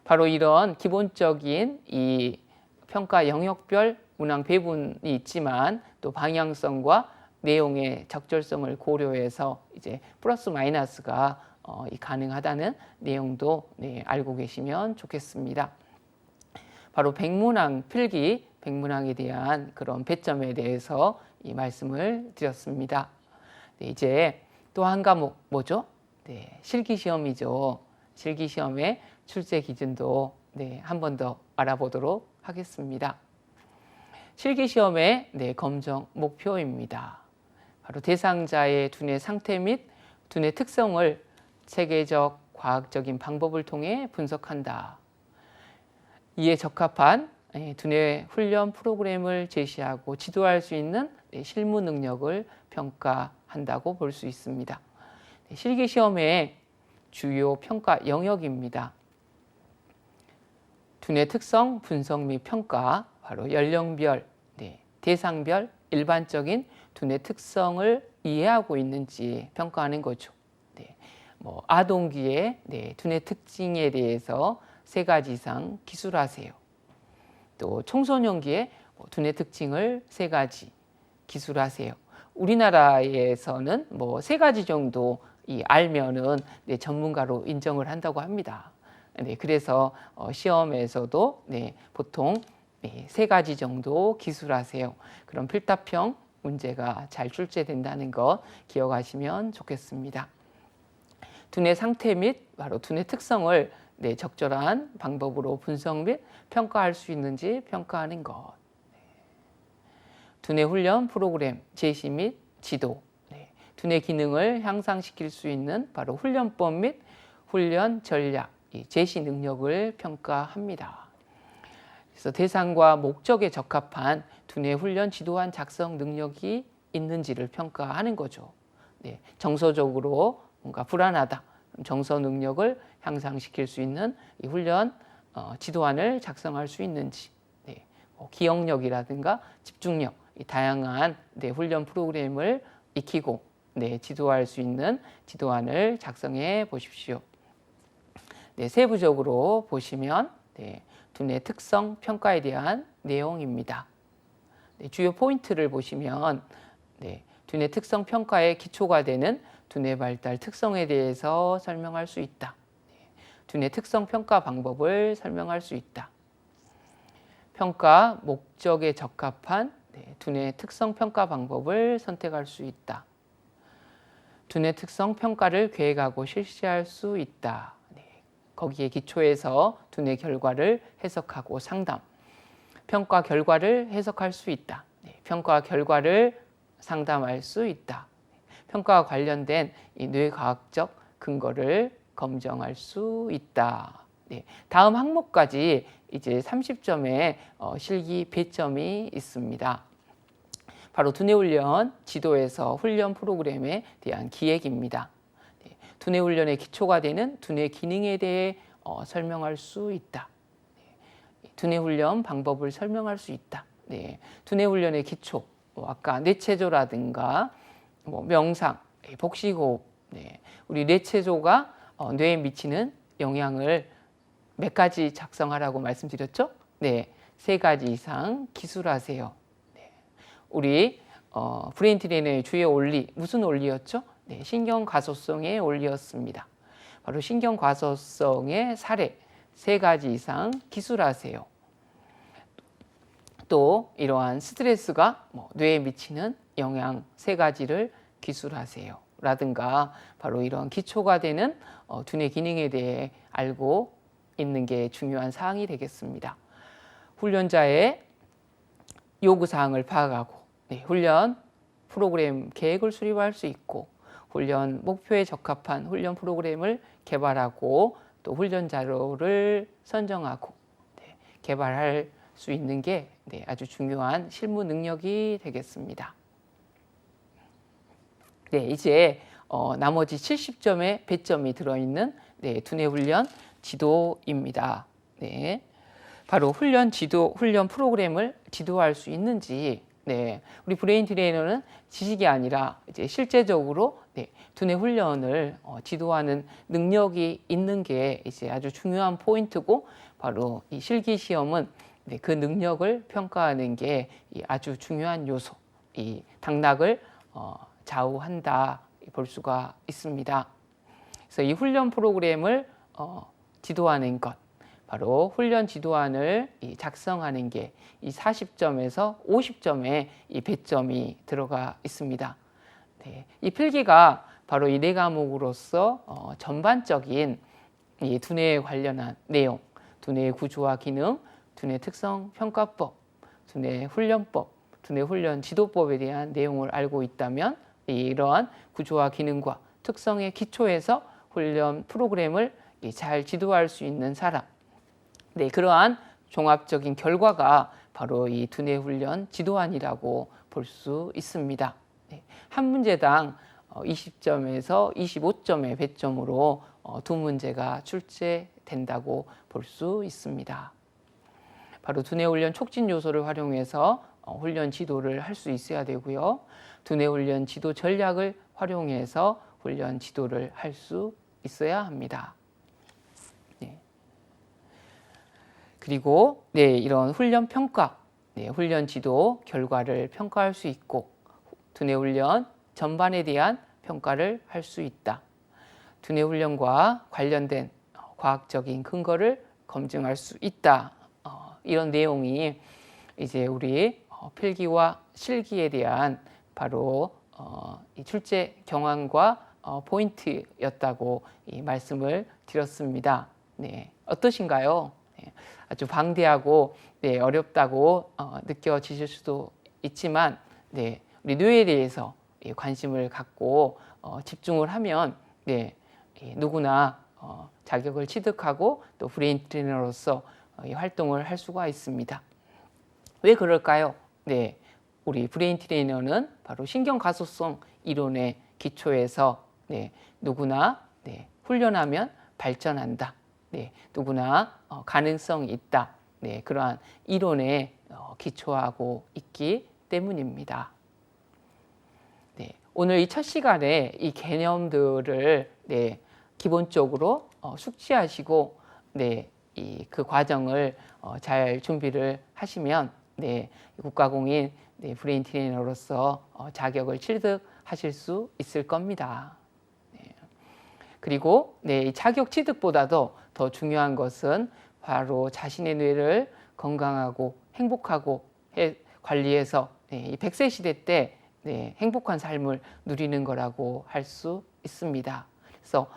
바로 이런 기본적인 이 평가 영역별 문항 배분이 있지만 또 방향성과 내용의 적절성을 고려해서 이제 플러스 마이너스가 가능하다는 내용도 알고 계시면 좋겠습니다. 바로 백문항 필기, 백문항에 대한 그런 배점에 대해서 이 말씀을 드렸습니다. 이제 또 한 과목 뭐죠? 실기시험이죠. 실기시험의 출제 기준도 한 번 더 알아보도록 하겠습니다. 실기시험의 검정 목표입니다. 바로 대상자의 두뇌 상태 및 두뇌 특성을 체계적 과학적인 방법을 통해 분석한다. 이에 적합한 두뇌 훈련 프로그램을 제시하고 지도할 수 있는 실무 능력을 평가한다고 볼 수 있습니다. 실기시험의 주요 평가 영역입니다. 두뇌 특성 분석 및 평가, 바로 연령별, 대상별, 일반적인 두뇌 특성을 이해하고 있는지 평가하는 거죠. 아동기의 두뇌 특징에 대해서 3가지 이상 기술하세요. 또 청소년기의 두뇌 특징을 3가지 기술하세요. 우리나라에서는 3가지 정도 알면은 전문가로 인정을 한다고 합니다. 그래서 시험에서도 보통 3가지 정도 기술하세요. 그럼 필답형 문제가 잘 출제된다는 것 기억하시면 좋겠습니다. 두뇌 상태 및 바로 두뇌 특성을 적절한 방법으로 분석 및 평가할 수 있는지 평가하는 것. 두뇌 훈련 프로그램 제시 및 지도. 두뇌 기능을 향상시킬 수 있는 바로 훈련법 및 훈련 전략, 제시 능력을 평가합니다. 그래서 대상과 목적에 적합한 두뇌 훈련 지도안 작성 능력이 있는지를 평가하는 거죠. 정서적으로 뭔가 불안하다. 정서 능력을 향상시킬 수 있는 이 훈련 지도안을 작성할 수 있는지, 기억력이라든가 집중력, 이 다양한 훈련 프로그램을 익히고 지도할 수 있는 지도안을 작성해 보십시오. 세부적으로 보시면 두뇌 특성 평가에 대한 내용입니다. 주요 포인트를 보시면 두뇌 특성 평가의 기초가 되는 두뇌 발달 특성에 대해서 설명할 수 있다. 두뇌 특성 평가 방법을 설명할 수 있다. 평가 목적에 적합한 두뇌 특성 평가 방법을 선택할 수 있다. 두뇌 특성 평가를 계획하고 실시할 수 있다. 거기에 기초해서 두뇌 결과를 해석하고 상담. 평가 결과를 해석할 수 있다. 평가 결과를 상담할 수 있다. 평가와 관련된 이 뇌과학적 근거를 검증할 수 있다. 다음 항목까지 이제 30점의 실기 배점이 있습니다. 바로 두뇌 훈련 지도에서 훈련 프로그램에 대한 기획입니다. 두뇌 훈련의 기초가 되는 두뇌 기능에 대해 설명할 수 있다. 두뇌 훈련 방법을 설명할 수 있다. 두뇌 훈련의 기초, 아까 뇌체조라든가 명상, 복식호흡, 우리 뇌체조가 뇌에 미치는 영향을 몇 가지 작성하라고 말씀드렸죠? 3가지 이상 기술하세요. 우리 브레인 트레이너의 주요 원리, 무슨 원리였죠? 신경 가소성의 원리였습니다. 바로 신경 가소성의 사례 3가지 이상 기술하세요. 또 이러한 스트레스가 뇌에 미치는 영향 3가지를 기술하세요. 라든가 바로 이런 기초가 되는 두뇌 기능에 대해 알고 있는 게 중요한 사항이 되겠습니다. 훈련자의 요구사항을 파악하고 훈련 프로그램 계획을 수립할 수 있고 훈련 목표에 적합한 훈련 프로그램을 개발하고 또 훈련 자료를 선정하고 개발할 수 있는 게 아주 중요한 실무 능력이 되겠습니다. 이제 나머지 70점의 배점이 들어있는 두뇌 훈련 지도입니다. 바로 훈련 지도, 훈련 프로그램을 지도할 수 있는지, 우리 브레인 트레이너는 지식이 아니라 이제 실제적으로 두뇌 훈련을 지도하는 능력이 있는 게 이제 아주 중요한 포인트고, 바로 이 실기 시험은 그 능력을 평가하는 게 아주 중요한 요소, 이 당락을 좌우한다 볼 수가 있습니다. 그래서 이 훈련 프로그램을 지도하는 것, 바로 훈련 지도안을 작성하는 게 이 40점에서 50점의 이 배점이 들어가 있습니다. 이 필기가 바로 이 4과목으로서 전반적인 이 두뇌에 관련한 내용, 두뇌의 구조와 기능, 두뇌 특성 평가법, 두뇌 훈련법, 두뇌 훈련 지도법에 대한 내용을 알고 있다면 이러한 구조와 기능과 특성에 기초해서 훈련 프로그램을 잘 지도할 수 있는 사람. 네, 그러한 종합적인 결과가 바로 이 두뇌 훈련 지도안이라고 볼 수 있습니다. 네, 한 문제당 20점에서 25점의 배점으로 두 문제가 출제된다고 볼 수 있습니다. 바로 두뇌 훈련 촉진 요소를 활용해서 훈련 지도를 할 수 있어야 되고요. 두뇌 훈련 지도 전략을 활용해서 훈련 지도를 할 수 있어야 합니다. 네. 그리고 이런 훈련 평가, 훈련 지도 결과를 평가할 수 있고 두뇌 훈련 전반에 대한 평가를 할 수 있다. 두뇌 훈련과 관련된 과학적인 근거를 검증할 수 있다. 이런 내용이 이제 우리 필기와 실기에 대한 바로 이 출제 경향과 포인트였다고 말씀을 드렸습니다. 네, 어떠신가요? 네, 아주 방대하고 어렵다고 느껴지실 수도 있지만 우리 뇌에 대해서 관심을 갖고 집중을 하면 누구나 자격을 취득하고 또 브레인 트레이너로서 활동을 할 수가 있습니다. 왜 그럴까요? 우리 브레인 트레이너는 바로 신경가소성 이론에 기초해서 누구나 훈련하면 발전한다. 누구나 가능성이 있다. 그러한 이론에 기초하고 있기 때문입니다. 오늘 이 첫 시간에 이 개념들을 기본적으로 숙지하시고 그 과정을 잘 준비를 하시면 국가공인 브레인 트레이너로서 자격을 취득하실 수 있을 겁니다. 그리고 이 자격 취득보다도 더 중요한 것은 바로 자신의 뇌를 건강하고 행복하고 관리해서 이 100세 시대 때 행복한 삶을 누리는 거라고 할 수 있습니다. 그래서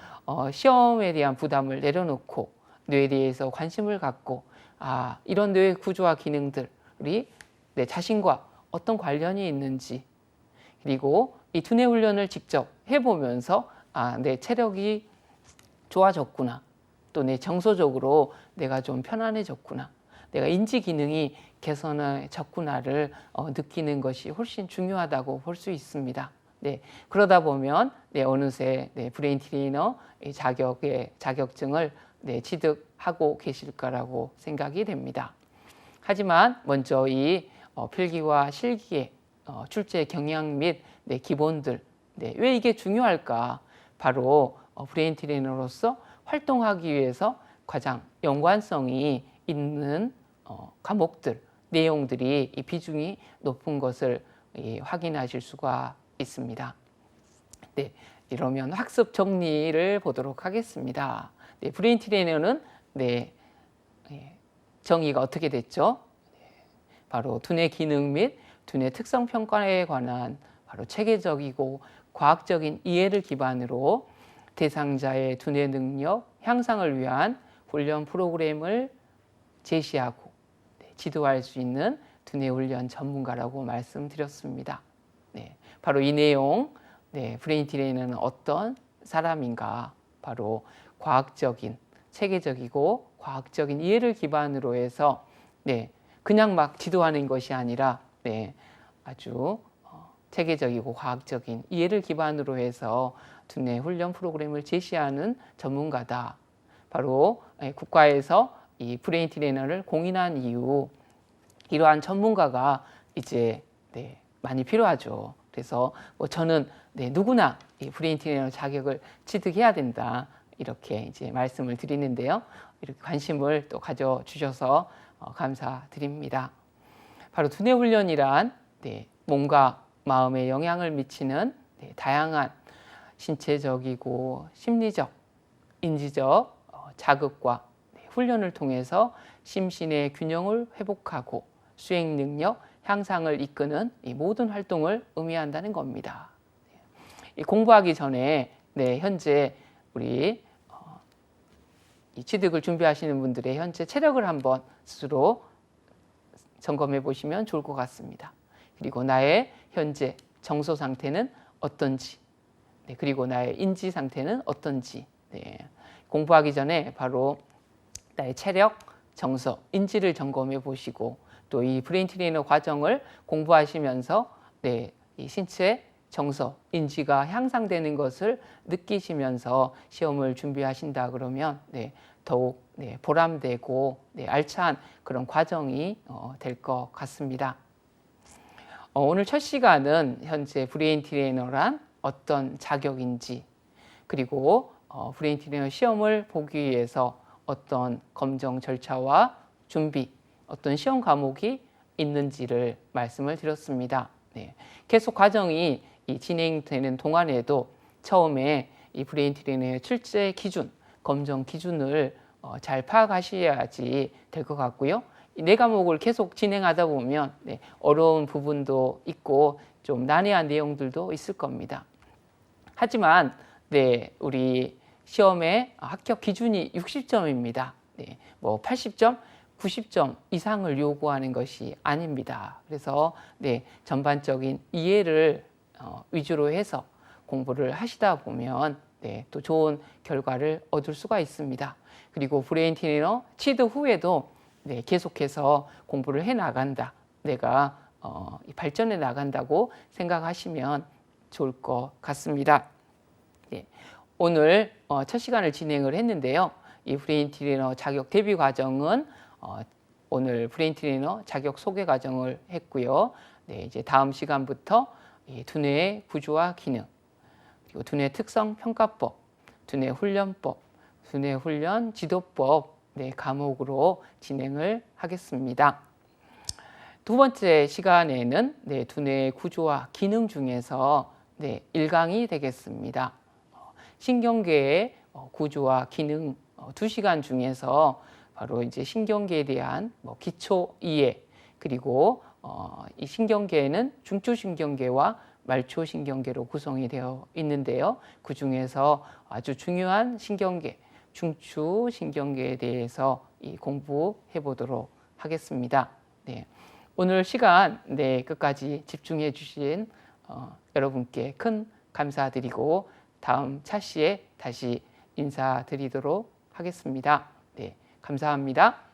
시험에 대한 부담을 내려놓고 뇌에 대해서 관심을 갖고 이런 뇌의 구조와 기능들이 내 자신과 어떤 관련이 있는지, 그리고 이 두뇌 훈련을 직접 해보면서 내 체력이 좋아졌구나, 또 내 정서적으로 내가 좀 편안해졌구나, 내가 인지 기능이 개선해졌구나를 느끼는 것이 훨씬 중요하다고 볼 수 있습니다. 그러다 보면 어느새 브레인 트레이너 자격증을 취득하고 계실 거라고 생각이 됩니다. 하지만 먼저 이 필기와 실기의 출제 경향 및 기본들, 왜 이게 중요할까? 바로 브레인 트레이너로서 활동하기 위해서 가장 연관성이 있는 과목들, 내용들이 이 비중이 높은 것을 확인하실 수가 있습니다. 이러면 학습 정리를 보도록 하겠습니다. 브레인 트레이너는 정의가 어떻게 됐죠? 바로 두뇌 기능 및 두뇌 특성 평가에 관한 바로 체계적이고 과학적인 이해를 기반으로 대상자의 두뇌 능력 향상을 위한 훈련 프로그램을 제시하고 지도할 수 있는 두뇌 훈련 전문가라고 말씀드렸습니다. 바로 이 내용, 브레인 트레이너는 어떤 사람인가? 바로 과학적인, 체계적이고 과학적인 이해를 기반으로 해서 그냥 막 지도하는 것이 아니라 아주 체계적이고 과학적인 이해를 기반으로 해서 두뇌 훈련 프로그램을 제시하는 전문가다. 바로 국가에서 이 브레인 트레이너를 공인한 이후 이러한 전문가가 이제 많이 필요하죠. 그래서 저는 누구나 이 브레인 트레이너 자격을 취득해야 된다. 이렇게 이제 말씀을 드리는데요. 이렇게 관심을 또 가져주셔서 감사드립니다. 바로 두뇌 훈련이란 몸과 마음에 영향을 미치는 다양한 신체적이고 심리적, 인지적 자극과 훈련을 통해서 심신의 균형을 회복하고 수행 능력 향상을 이끄는 이 모든 활동을 의미한다는 겁니다. 공부하기 전에 현재 우리 이 취득을 준비하시는 분들의 현재 체력을 한번 스스로 점검해 보시면 좋을 것 같습니다. 그리고 나의 현재 정서 상태는 어떤지, 네, 그리고 나의 인지 상태는 어떤지, 네, 공부하기 전에 바로 나의 체력, 정서, 인지를 점검해 보시고 또 이 브레인 트레이너 과정을 공부하시면서 네, 이 신체, 정서, 인지가 향상되는 것을 느끼시면서 시험을 준비하신다 그러면 네, 더욱 네, 보람되고 네, 알찬 그런 과정이 될 것 같습니다. 오늘 첫 시간은 현재 브레인 트레이너란 어떤 자격인지, 그리고 브레인 트레이너 시험을 보기 위해서 어떤 검정 절차와 준비, 어떤 시험 과목이 있는지를 말씀을 드렸습니다. 네. 계속 과정이 진행되는 동안에도 처음에 이 브레인 트레이너의 출제 기준, 검정 기준을 잘 파악하셔야지 될 것 같고요. 이 네 과목을 계속 진행하다 보면 네, 어려운 부분도 있고 좀 난해한 내용들도 있을 겁니다. 하지만 네, 우리 시험의 합격 기준이 60점입니다. 네, 뭐 80점, 90점 이상을 요구하는 것이 아닙니다. 그래서 네, 전반적인 이해를 위주로 해서 공부를 하시다 보면 네, 또 좋은 결과를 얻을 수가 있습니다. 그리고 브레인 트레이너 취득 후에도 네, 계속해서 공부를 해 나간다. 내가 발전해 나간다고 생각하시면 좋을 것 같습니다. 네, 오늘 첫 시간을 진행을 했는데요. 이 브레인 트레이너 자격 대비 과정은 오늘 브레인 트레이너 자격 소개 과정을 했고요. 네, 이제 다음 시간부터 이 두뇌의 구조와 기능, 그리고 두뇌 특성 평가법, 두뇌 훈련법, 두뇌 훈련 지도법 네, 과목으로 진행을 하겠습니다. 두 번째 시간에는 네, 두뇌의 구조와 기능 중에서 네, 1강이 되겠습니다. 신경계의 구조와 기능 2시간 중에서 바로 이제 신경계에 대한 기초 이해, 그리고 이 신경계에는 중추신경계와 말초신경계로 구성이 되어 있는데요. 그 중에서 아주 중요한 신경계, 중추신경계에 대해서 공부해 보도록 하겠습니다. 네. 오늘 시간 네, 끝까지 집중해 주신 여러분께 큰 감사드리고 다음 차시에 다시 인사드리도록 하겠습니다. 네, 감사합니다.